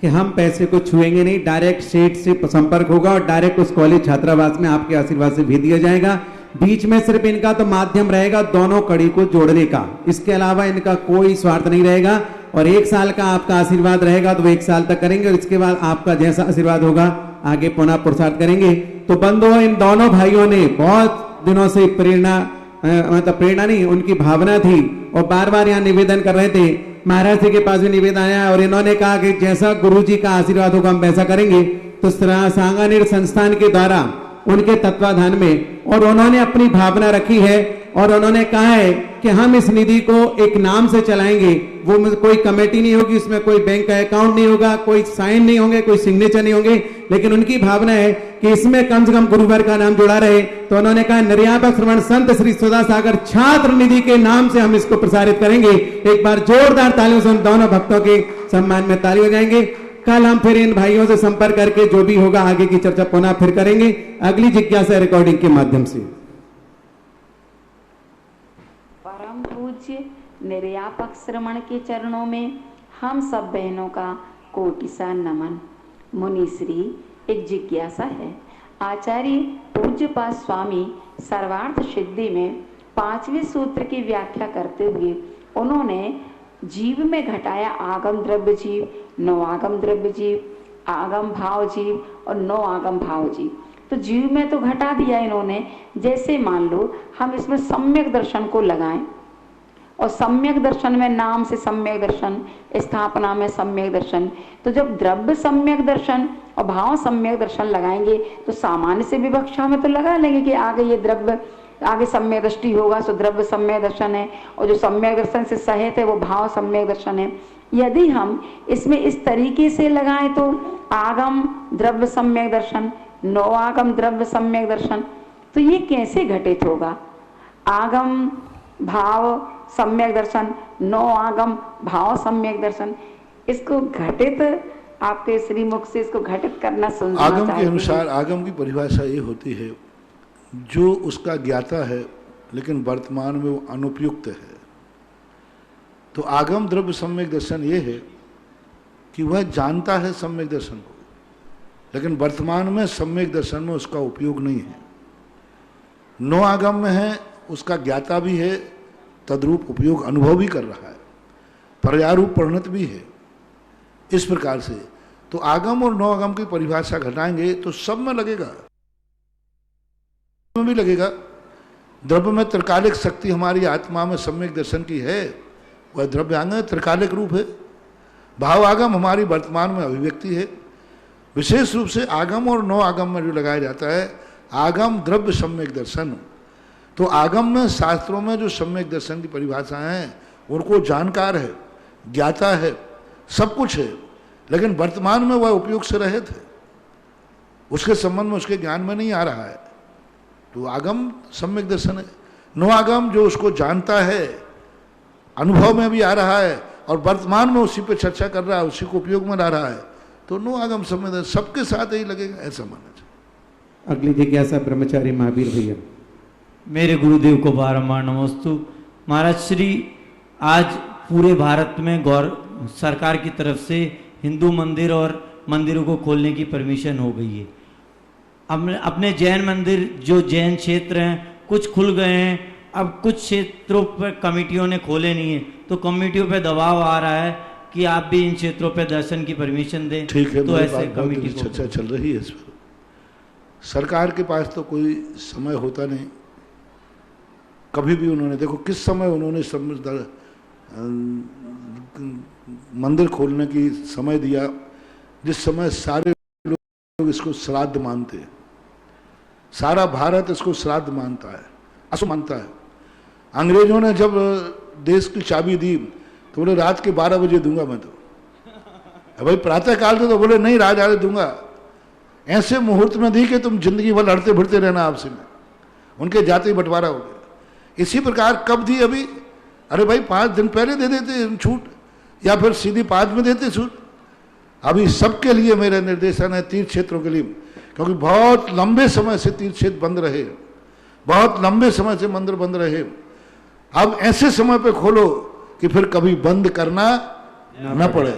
Speaker 5: कि हम पैसे को छुएंगे नहीं, डायरेक्ट सेठ से संपर्क होगा और डायरेक्ट उस कॉलेज छात्रावास में आपके आशीर्वाद से भेज दिया जाएगा। बीच में सिर्फ इनका तो माध्यम रहेगा दोनों कड़ी को जोड़ने का, इसके अलावा इनका कोई स्वार्थ नहीं रहेगा। और 1 साल का आपका आशीर्वाद रहेगा तो वो 1 साल तक करेंगे और इसके बाद आपका जैसा आशीर्वाद होगा आगे पुनः पुरुषार्थ करेंगे। तो बंधुओं, इन दोनों भाइयों ने बहुत दिनों से मतलब प्रेरणा नहीं, उनकी भावना थी और बार बार यहाँ निवेदन कर रहे थे। महाराज जी के पास भी निवेदन आया और इन्होंने कहा कि जैसा गुरु जी का आशीर्वाद होगा हम वैसा करेंगे। तो सांगानेर संस्थान के द्वारा उनके तत्वाधान में, और उन्होंने अपनी भावना रखी है और उन्होंने कहा है कि हम इस निधि को एक नाम से चलाएंगे। वो कोई कमेटी नहीं होगी, उसमें कोई बैंक का अकाउंट नहीं होगा, कोई साइन नहीं होंगे, कोई सिग्नेचर नहीं होंगे, लेकिन उनकी भावना है कि इसमें कम से कम गुरुवर का नाम जुड़ा रहे। तो उन्होंने कहा निर्यापक श्रमण संत श्री सुधा सागर छात्र निधि के नाम से हम इसको प्रसारित करेंगे। एक बार जोरदार तालियों से उन दोनों भक्तों के सम्मान में ताली हो जाएंगे। कल हम फिर इन भाइयों से संपर्क करके जो भी होगा आगे की चर्चा पुनः फिर करेंगे अगली जिज्ञासा रिकॉर्डिंग के माध्यम से।
Speaker 6: परम पूज्य निर्यापक श्रमण के चरणों में हम सब बहनों का कोटि सा नमन। मुनिश्री, एक जिज्ञासा है। आचार्य पूज्यपाद स्वामी सर्वार्थ सिद्धि में 5वें सूत्र की व्याख्या करते हुए उन्होंने जीव में घटाया आगम द्रव्य जीव, नौ आगम द्रव्य जीव, आगम भाव जीव और नौ आगम भाव जीव। तो जीव में तो घटा दिया इन्होंने। जैसे मान लो हम इसमें सम्यक दर्शन को लगाएं और सम्यक दर्शन में नाम से सम्यक दर्शन, स्थापना में सम्यक दर्शन, तो जब द्रव्य सम्यक दर्शन और भाव सम्यक दर्शन लगाएंगे तो सामान्य से विवक्षा में तो लगा लेंगे कि आगे ये द्रव्य, आगे सम्यक दृष्टि होगा सो द्रव्य सम्यक दर्शन है, और जो सम्यक दर्शन से सहित है वो भाव सम्यक दर्शन है। यदि हम इसमें इस तरीके से लगाएं तो आगम द्रव्य सम्यक दर्शन, नौ आगम द्रव्य सम्यक दर्शन, तो ये कैसे घटित होगा? आगम भाव सम्यक दर्शन, नौ आगम भाव सम्यक दर्शन, इसको घटित आपके श्रीमुख से इसको घटित करना सुनना
Speaker 2: आगम के अनुसार आगम की परिभाषा ये होती है जो उसका ज्ञाता है लेकिन वर्तमान में वो अनुपयुक्त है। तो आगम द्रव्य सम्यक दर्शन ये है कि वह जानता है सम्यक दर्शन को, लेकिन वर्तमान में सम्यक दर्शन में उसका उपयोग नहीं है। नौ आगम में है, उसका ज्ञाता भी है, तद्रूप उपयोग अनुभव भी कर रहा है, पर्यारूप परिणत भी है। इस प्रकार से तो आगम और नौ आगम की परिभाषा घटाएंगे तो सब में लगेगा, में भी लगेगा। द्रव्य में त्रिकालिक शक्ति हमारी आत्मा में सम्यक दर्शन की है, वह द्रव्यांग त्रिकालिक रूप है। भाव आगम हमारी वर्तमान में अभिव्यक्ति है। विशेष रूप से आगम और नौ आगम में जो लगाया जाता है आगम द्रव्य सम्यक दर्शन। तो आगम में शास्त्रों में जो सम्यक दर्शन की परिभाषाएं हैं उनको जानकार है, ज्ञाता है, सब कुछ है, लेकिन वर्तमान में वह उपयोग से रहित है, उसके संबंध में उसके ज्ञान में नहीं आ रहा है। तो आगम सम्यक दर्शन है। नौ आगम जो उसको जानता है, अनुभव में भी आ रहा है और वर्तमान में उसी पे चर्चा कर रहा है, उसी को उपयोग में ला रहा है, तो नौ आगम सम्यक दर्शन सबके साथ यही लगेगा, ऐसा मानना चाहिए।
Speaker 5: अगली जिज्ञासा ब्रह्मचारी महावीर भैया।
Speaker 3: मेरे गुरुदेव को बारंबार नमस्तु। महाराज श्री, आज पूरे भारत में सरकार की तरफ से हिंदू मंदिर और मंदिरों को खोलने की परमिशन हो गई है। अपने जैन मंदिर जो जैन क्षेत्र हैं कुछ खुल गए हैं, अब कुछ क्षेत्रों पर कमेटियों ने खोले नहीं है, तो कमेटियों पे दबाव आ रहा है कि आप भी इन क्षेत्रों पे दर्शन की परमिशन दें।
Speaker 2: ठीक है,
Speaker 3: तो ऐसे कमेटी
Speaker 2: चर्चा चल रही है इस पर। सरकार के पास तो कोई समय होता नहीं, कभी भी उन्होंने देखो किस समय उन्होंने मंदिर खोलने की समय दिया, जिस समय सारे लोग लोग इसको श्राद्ध मानते हैं, सारा भारत इसको श्राद्ध मानता है, अशुभ मानता है। अंग्रेजों ने जब देश की चाबी दी तो बोले रात के 12 बजे दूंगा मैं तो। भाई प्रातः काल तो बोले नहीं रात आने दूंगा। ऐसे मुहूर्त में दी कि तुम जिंदगी भर लड़ते भिड़ते रहना आपसे में, उनके जाति बंटवारा हो गया। इसी प्रकार कब दी अभी? अरे भाई 5 दिन पहले दे देते छूट, या फिर सीधी 5 में देते छूट। अभी सबके लिए मेरा निर्देशन है, तीर्थ क्षेत्रों के लिए, क्योंकि बहुत लंबे समय से तीर्थ क्षेत्र बंद रहे, बहुत लंबे समय से मंदिर बंद रहे। अब ऐसे समय पे खोलो कि फिर कभी बंद करना न पड़े।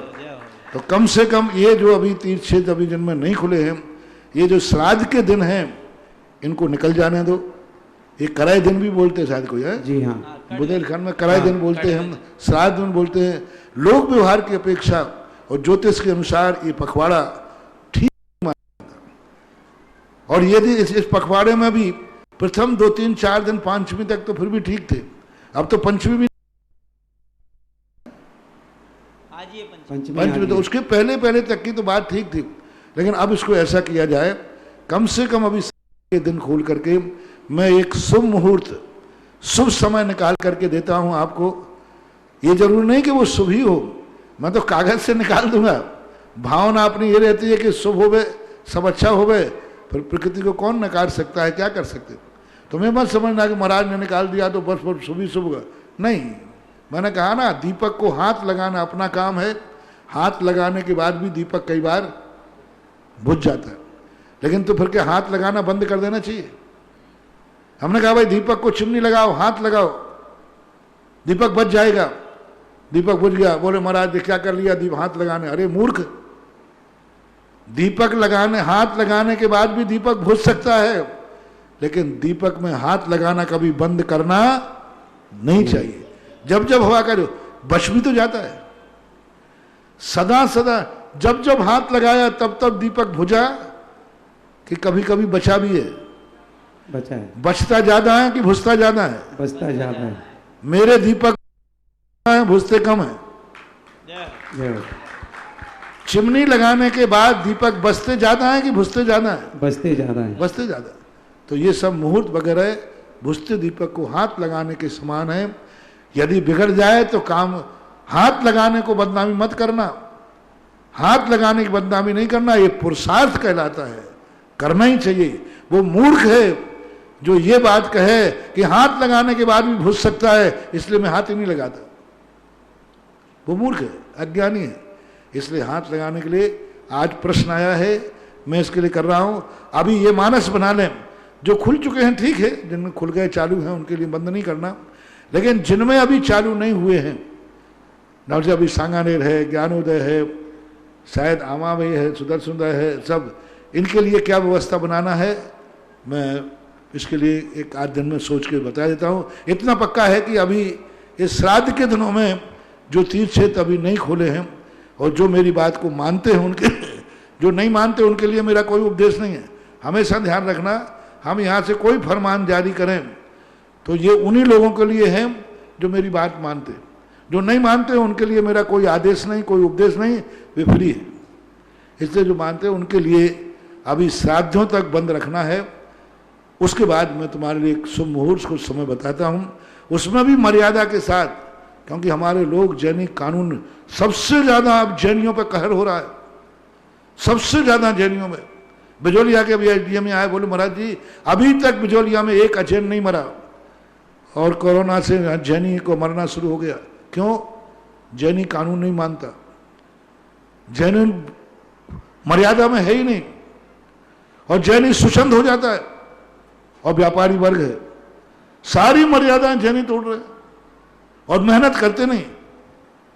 Speaker 2: तो कम से कम ये जो अभी तीर्थ क्षेत्र अभी जिनमें नहीं खुले हैं, ये जो श्राद्ध के दिन हैं इनको निकल जाने दो। ये कराए दिन भी बोलते हैं शायद कोई है,
Speaker 5: जी हाँ,
Speaker 2: बुंदेलखंड में कराए दिन बोलते हैं, हम श्राद्ध दिन बोलते हैं। लोक व्यवहार की अपेक्षा और ज्योतिष के अनुसार ये पखवाड़ा ठीक माना जाता है। और यदि इस पखवाड़े में भी प्रथम 2, 3, 4 दिन पंचमी तक तो फिर भी ठीक थे, अब तो पंचमी भी पंचमी तो उसके पहले तक की तो बात ठीक थी। लेकिन अब इसको ऐसा किया जाए, कम से कम अभी के दिन खोल करके मैं एक शुभ मुहूर्त, शुभ समय निकाल करके देता हूं आपको। ये जरूरी नहीं कि वो शुभ ही हो, मैं तो कागज से निकाल दूंगा। भावना अपनी ये रहती है कि शुभ होवे, सब अच्छा होवे, फिर प्रकृति को कौन नकार सकता है, क्या कर सकते। तुम्हें मत समझना कि महाराज ने निकाल दिया तो बस शुभ ही शुभ होगा, नहीं। मैंने कहा ना, दीपक को हाथ लगाना अपना काम है, हाथ लगाने के बाद भी दीपक कई बार बुझ जाता है। लेकिन तो फिर क्या हाथ लगाना बंद कर देना चाहिए? हमने कहा भाई दीपक को चिमनी लगाओ, हाथ लगाओ, दीपक बच जाएगा। दीपक बुझ गया, बोले महाराज क्या कर लिया, दीप हाथ लगाने। अरे मूर्ख, दीपक लगाने, हाथ लगाने के बाद भी दीपक बुझ सकता है, लेकिन दीपक में हाथ लगाना कभी बंद करना नहीं चाहिए। जब जब हवा का बच भी तो जाता है, सदा सदा जब जब हाथ लगाया तब तब दीपक बुझा कि कभी कभी बचा भी है।
Speaker 5: बचा है,
Speaker 2: बचता ज्यादा है कि बुझता ज्यादा है?
Speaker 5: बचता ज्यादा है।
Speaker 2: मेरे दीपक बुझते कम है। चिमनी लगाने के बाद दीपक बचते ज्यादा है कि बुझते ज्यादा है?
Speaker 5: बचते ज्यादा है,
Speaker 2: बचते ज्यादा। तो ये सब मुहूर्त वगैरह बुझते दीपक को हाथ लगाने के समान है। यदि बिगड़ जाए तो काम, हाथ लगाने को बदनामी मत करना, हाथ लगाने की बदनामी नहीं करना, ये पुरुषार्थ कहलाता है, करना ही चाहिए। वो मूर्ख है जो ये बात कहे कि हाथ लगाने के बाद भी भुज सकता है इसलिए मैं हाथ ही नहीं लगाता। वो मूर्ख है, अज्ञानी है। इसलिए हाथ लगाने के लिए आज प्रश्न आया है, मैं इसके लिए कर रहा हूं। अभी ये मानस बना लें, जो खुल चुके हैं ठीक है, जिनमें खुल गए चालू हैं उनके लिए बंद नहीं करना, लेकिन जिनमें अभी चालू नहीं हुए हैं, नवजा अभी सांगानेर है, ज्ञानोदय है, शायद आमावई है, सुदर्शनोदय है, सब इनके लिए क्या व्यवस्था बनाना है मैं इसके लिए एक आध दिन में सोच के बता देता हूँ। इतना पक्का है कि अभी इस श्राद्ध के दिनों में जो तीर्थ क्षेत्र अभी नहीं खोले हैं और जो मेरी बात को मानते हैं उनके, जो नहीं मानते उनके लिए मेरा कोई उपदेश नहीं है। हमेशा ध्यान रखना, हम यहाँ से कोई फरमान जारी करें तो ये उन्हीं लोगों के लिए है जो मेरी बात मानते। जो नहीं मानते उनके लिए मेरा कोई आदेश नहीं, कोई उपदेश नहीं, वे फ्री है। इसलिए जो मानते हैं उनके लिए अभी श्राद्धों तक बंद रखना है। उसके बाद मैं तुम्हारे लिए एक शुभ मुहूर्त कुछ समय बताता हूँ, उसमें भी मर्यादा के साथ, क्योंकि हमारे लोग जैनिक कानून, सबसे ज़्यादा अब जैनियों पर कहर हो रहा है, सबसे ज़्यादा जैनियों में। बिजोलिया के अभी एसडीएम में आए, बोले महाराज जी अभी तक बिजोलिया में एक अजैन नहीं मरा और कोरोना से जैनी को मरना शुरू हो गया। क्यों? जैनी कानून नहीं मानता, जैनी मर्यादा में है ही नहीं, और जैनी सुषंद हो जाता है और व्यापारी वर्ग है, सारी मर्यादाएं जैनी तोड़ रहे और मेहनत करते नहीं।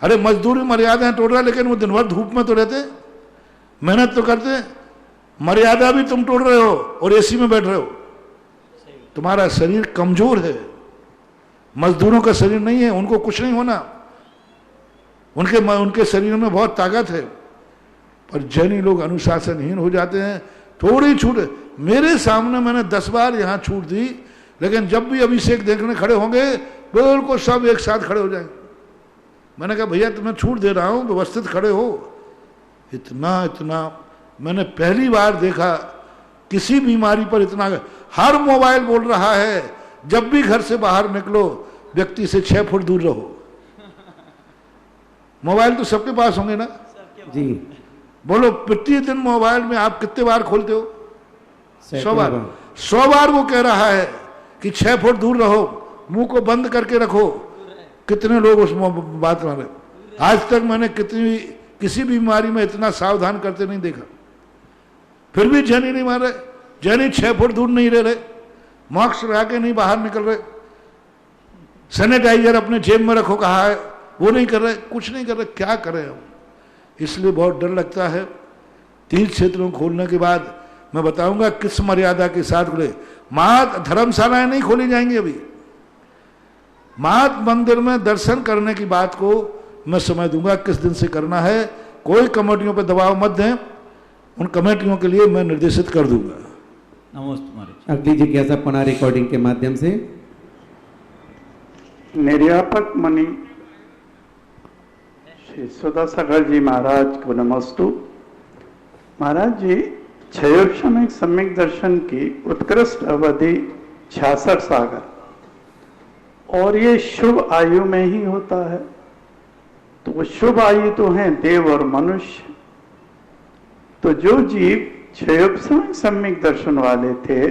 Speaker 2: अरे मजदूरी मर्यादाएं तोड़ रहा है, लेकिन वो दिन भर धूप में तो रहते, मेहनत तो करते, मर्यादा भी तुम तोड़ रहे हो और एसी में बैठ रहे हो। तुम्हारा शरीर कमजोर है, मजदूरों का शरीर नहीं है, उनको कुछ नहीं होना, उनके शरीर में बहुत ताकत है। पर जैनी लोग अनुशासनहीन हो जाते हैं, थोड़ी छूट। मेरे सामने मैंने 10 बार यहाँ छूट दी, लेकिन जब भी अभिषेक देखने खड़े होंगे बिल्कुल सब एक साथ खड़े हो जाएंगे। मैंने कहा भैया तुम्हें छूट दे रहा हूँ, व्यवस्थित खड़े हो। इतना मैंने पहली बार देखा किसी बीमारी पर इतना। हर मोबाइल बोल रहा है जब भी घर से बाहर निकलो व्यक्ति से 6 फुट दूर रहो। मोबाइल तो सबके पास होंगे ना
Speaker 5: जी।
Speaker 2: बोलो प्रतिदिन मोबाइल में आप कितने बार खोलते हो? 100 बार। 100 बार वो कह रहा है कि 6 फुट दूर रहो, मुंह को बंद करके रखो। कितने लोग उस बात में, आज तक मैंने किसी बीमारी में इतना सावधान करते नहीं देखा। फिर भी जैनी नहीं मार रहे, जैनी 6 फुट दूर नहीं रह रहे, मास्क लगा के नहीं बाहर निकल रहे, सैनिटाइजर अपने जेब में रखो कहा है वो नहीं कर रहे, कुछ नहीं कर रहे। क्या करें हम? इसलिए बहुत डर लगता है। तीर्थ क्षेत्रों खोलने के बाद मैं बताऊंगा किस मर्यादा के साथ खुले। मात धर्मशालाएं नहीं खोली जाएंगी अभी। मात मंदिर में दर्शन करने की बात को मैं समय दूंगा किस दिन से करना है। कोई कमेटियों पर दबाव मत दें, उन कमेटियों के लिए मैं निर्देशित कर दूंगा।
Speaker 3: नमस्ते महाराज।
Speaker 5: अगली जिज्ञासा पुनः रिकॉर्डिंग के माध्यम से।
Speaker 7: निर्यापक मणि श्री सुधासागर जी महाराज को नमस्तु। महाराज जी, क्षयोपशमिक सम्यक दर्शन की उत्कृष्ट अवधि 66 सागर, और ये शुभ आयु में ही होता है। तो वो शुभ आयु तो हैं देव और मनुष्य। तो जो जीव क्षयोपशमिक सम्यक दर्शन वाले थे,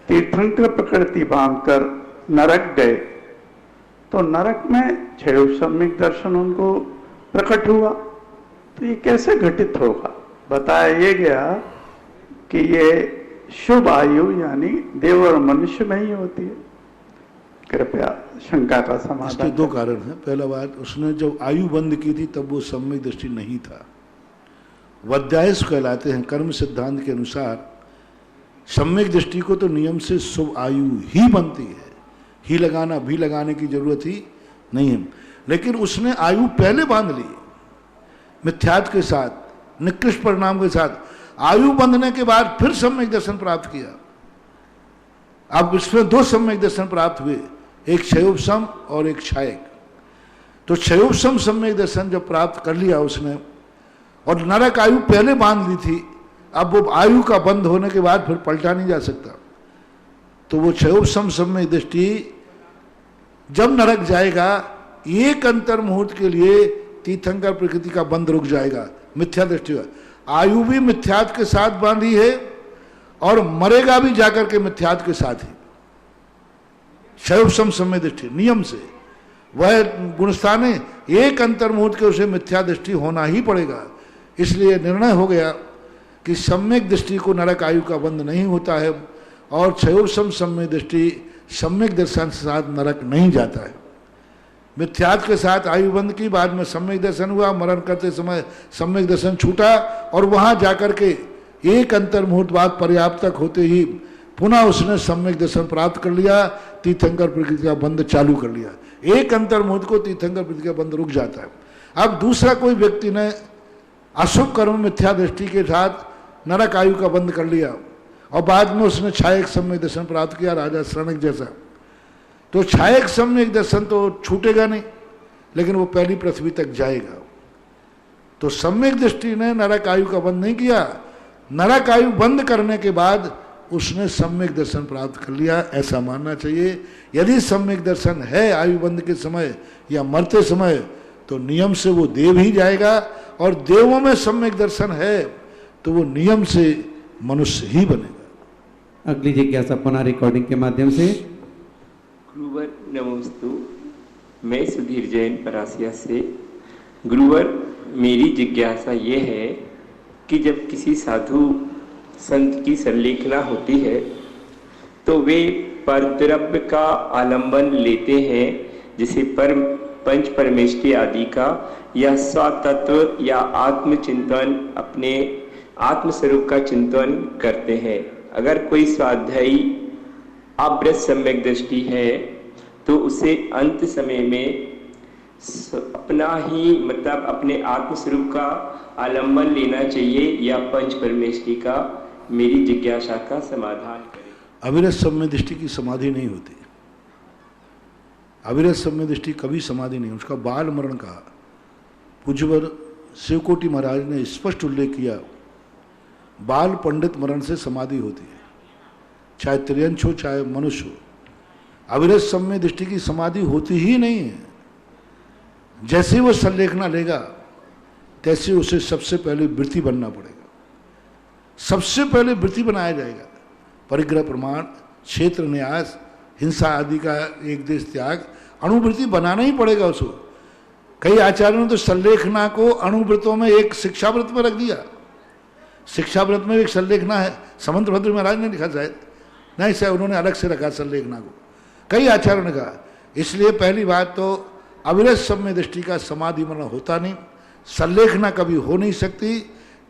Speaker 7: तीर्थंकर प्रकृति बांधकर नरक गए, तो नरक में क्षयोपशमिक दर्शन उनको प्रकट हुआ। तो ये कैसे घटित होगा? बताया ये गया कि ये शुभ आयु यानी देव और मनुष्य में ही होती है। कृपया शंका का समाधान।
Speaker 2: इसके 2 कारण हैं। पहला बात, उसने जब आयु बंद की थी तब वो सम्यक दृष्टि नहीं था। वध्यायस कहलाते हैं कर्म सिद्धांत के अनुसार। सम्यक दृष्टि को तो नियम से शुभ आयु ही बनती है, ही लगाना भी लगाने की जरूरत ही नहीं है। लेकिन उसने आयु पहले बांध ली मिथ्यात्व के साथ, निकृष्ट परिणाम के साथ। आयु बंधने के बाद फिर सम्यक दर्शन प्राप्त किया। अब इसमें 2 सम्यक दर्शन प्राप्त हुए, एक क्षयोपशम और एक क्षायक। तो क्षयोपशम सम्यक दर्शन जब प्राप्त कर लिया उसने, और नरक आयु पहले बांध ली थी, अब वो आयु का बंद होने के बाद फिर पलटा नहीं जा सकता। तो वो क्षयोपशम सम्यक दृष्टि जब नरक जाएगा, एक अंतर मुहूर्त के लिए तीर्थंकर प्रकृति का बंध रुक जाएगा। मिथ्या दृष्टि आयु भी मिथ्यात्व के साथ बांधी है और मरेगा भी जाकर के मिथ्यात्व के साथ ही। क्षयोपशम सम्यक दृष्टि नियम से वह गुणस्थान है, एक अंतर मुहूर्त के उसे मिथ्या दृष्टि होना ही पड़ेगा। इसलिए निर्णय हो गया कि सम्यक दृष्टि को नरक आयु का बंध नहीं होता है, और क्षयोपशम सम्यक दृष्टि सम्यक दर्शन के साथ नरक नहीं जाता है। मिथ्यात्व के साथ आयु बंद की, बाद में सम्यक दर्शन हुआ, मरण करते समय सम्यक दर्शन छूटा, और वहां जाकर के एक अंतर मुहूर्त बाद पर्याप्त तक होते ही पुनः उसने सम्यक दर्शन प्राप्त कर लिया, तीर्थंकर प्रकृति का बंध चालू कर लिया। एक अंतर मुहूर्त को तीर्थंकर प्रकृति का बंध रुक जाता है। अब दूसरा कोई व्यक्ति ने अशुभ कर्म मिथ्या दृष्टि के साथ नरक आयु का बंध कर लिया, और बाद में उसने छायक सम्यक दर्शन प्राप्त किया, राजा शरणक जैसा। तो छायक सम्यक दर्शन तो छूटेगा नहीं, लेकिन वो पहली पृथ्वी तक जाएगा। तो सम्यक दृष्टि ने नरक आयु का बंध नहीं किया, नरक आयु बंद करने के बाद उसने सम्यक दर्शन प्राप्त कर लिया, ऐसा मानना चाहिए। यदि सम्यक दर्शन है आयु बंद के समय या मरते समय, तो नियम से वो देव ही जाएगा, और देवों में सम्यक दर्शन है तो वो नियम से मनुष्य ही बनेगा।
Speaker 5: अगली जिज्ञासा पुनः रिकॉर्डिंग के माध्यम से।
Speaker 8: गुरुवर नमोस्तु। मैं सुधीर जैन परासिया से। गुरुवर, मेरी जिज्ञासा ये है कि जब किसी साधु संत की संलेखना होती है तो वे परद्रव्य का आलंबन लेते हैं, जैसे पंच परमेष्टि आदि का, या स्वतत्व या आत्मचिंतन, अपने आत्मस्वरूप का चिंतन करते हैं। अगर कोई स्वाध्यायी अव्रत सम्यक दृष्टि है तो उसे अंत समय में अपना ही मतलब अपने आत्मस्वरूप का आलंबन लेना चाहिए या पंच परमेष्टि का? मेरी जिज्ञासा का समाधान करें।
Speaker 2: अविरत सम्यक दृष्टि की समाधि नहीं होती। अविरत सम्यक दृष्टि कभी समाधि नहीं, उसका बाल मरण कहा। पूज्यवर शिवकोटि महाराज ने स्पष्ट उल्लेख किया बाल पंडित मरण से समाधि होती है, चाहे त्रियंश हो चाहे मनुष्य हो। अविरत सम्य दृष्टि की समाधि होती ही नहीं है। जैसे वो संलेखना लेगा तैसे उसे सबसे पहले वृत्ति बनना पड़ेगा, सबसे पहले वृत्ति बनाया जाएगा। परिग्रह प्रमाण, क्षेत्र न्यास, हिंसा आदि का एक देश त्याग, अणुवृत्ति बनाना ही पड़ेगा उसको। कई आचार्यों ने तो संलेखना को अणुव्रतों में एक शिक्षाव्रत में रख दिया। शिक्षाव्रत में एक संलेखना है, समंत भद्र महाराज ने लिखा शायद, नहीं शायद उन्होंने अलग से रखा संलेखना को, कई आचार्यों ने कहा। इसलिए पहली बात तो अविरत सम्य दृष्टि का समाधि मरण होता नहीं, संलेखना कभी हो नहीं सकती,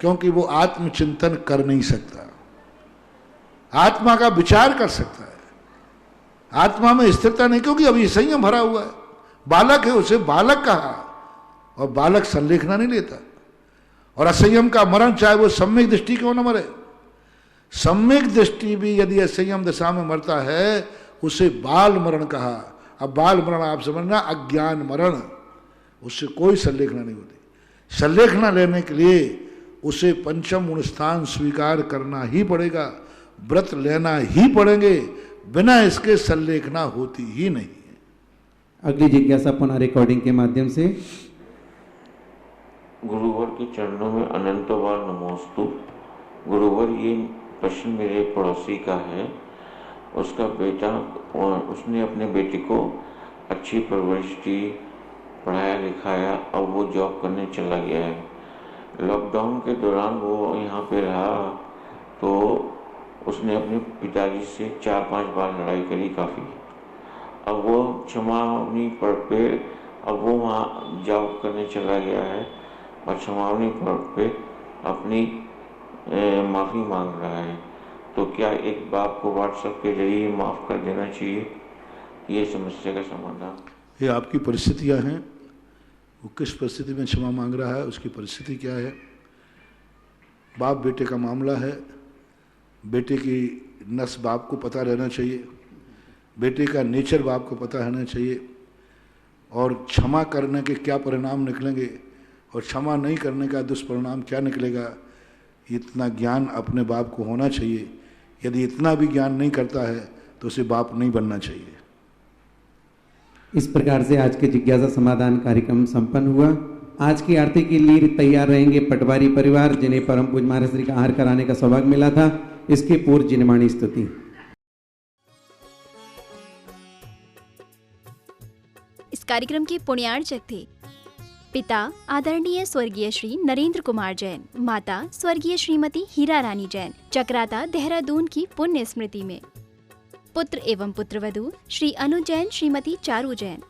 Speaker 2: क्योंकि वो आत्मचिंतन कर नहीं सकता, आत्मा का विचार कर सकता है, आत्मा में स्थिरता नहीं, क्योंकि अभी संयम भरा हुआ है। बालक है, उसे बालक कहा, और बालक संलेखना नहीं लेता। और असंयम का मरण चाहे वो सम्यक दृष्टि क्यों न मरे, सम्यक दृष्टि भी यदि असंयम दशा में मरता है उसे बाल मरण कहा। अब बाल मरण आप समझना अज्ञान मरण, उससे कोई संलेखना नहीं होती। संलेखना लेने के लिए उसे पंचम गुण स्थान स्वीकार करना ही पड़ेगा, व्रत लेना ही पड़ेंगे, बिना इसके संलेखना होती ही नहीं है।
Speaker 5: अगली जिज्ञासा पुनः रिकॉर्डिंग के माध्यम से।
Speaker 9: गुरुवर के चरणों में अनंत बार नमोस्तु। गुरुवर, ये प्रश्न मेरे पड़ोसी का है। उसका बेटा, उसने अपने बेटे को अच्छी परवरिश की, पढ़ाया लिखाया, अब वो जॉब करने चला गया है। लॉकडाउन के दौरान वो यहाँ पे रहा तो उसने अपने पिताजी से 4-5 बार लड़ाई करी काफ़ी। अब वो क्षमा नहीं पढ़ पे, अब वो वहाँ जॉब करने चला गया है और क्षमावनी पढ़ पे अपनी माफ़ी मांग रहा है। तो क्या एक बाप को व्हाट्सएप के जरिए माफ़ कर देना चाहिए? ये समस्या का समाधान।
Speaker 2: ये आपकी परिस्थितियाँ हैं, वो किस परिस्थिति में क्षमा मांग रहा है, उसकी परिस्थिति क्या है। बाप बेटे का मामला है, बेटे की नस बाप को पता रहना चाहिए, बेटे का नेचर बाप को पता रहना चाहिए, और क्षमा करने के क्या परिणाम निकलेंगे और क्षमा नहीं करने का दुष्परिणाम क्या निकलेगा, इतना ज्ञान अपने बाप को होना चाहिए। यदि इतना भी ज्ञान नहीं करता है तो उसे बाप नहीं बनना चाहिए।
Speaker 5: इस प्रकार से आज के जिज्ञासा समाधान कार्यक्रम संपन्न हुआ। आज की आरती के लिए तैयार रहेंगे पटवारी परिवार, जिन्हें परम पूज्य महाराज श्री का आहार कराने का सौभाग्य मिला था। इसके पूर्व जिनवाणी स्तुति।
Speaker 1: इस कार्यक्रम के पुण्यार्चक थे पिता आदरणीय स्वर्गीय श्री नरेंद्र कुमार जैन, माता स्वर्गीय श्रीमती हीरा रानी जैन, चक्राता देहरादून की पुण्य स्मृति में। पुत्र एवं पुत्रवधू श्री अनु जैन, श्रीमती चारू जैन,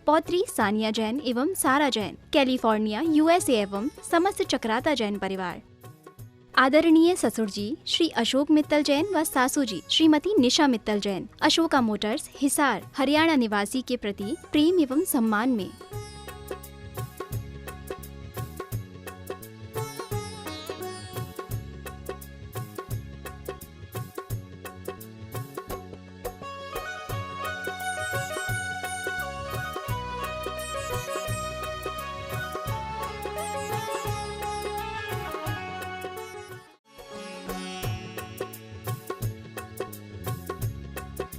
Speaker 1: पौत्री सानिया जैन एवं सारा जैन, कैलिफोर्निया यूएसए एवं समस्त चक्राता जैन परिवार। आदरणीय ससुर जी श्री अशोक मित्तल जैन व सासू जी श्रीमती निशा मित्तल जैन, अशोका मोटर्स, हिसार, हरियाणा निवासी के प्रति प्रेम एवं सम्मान में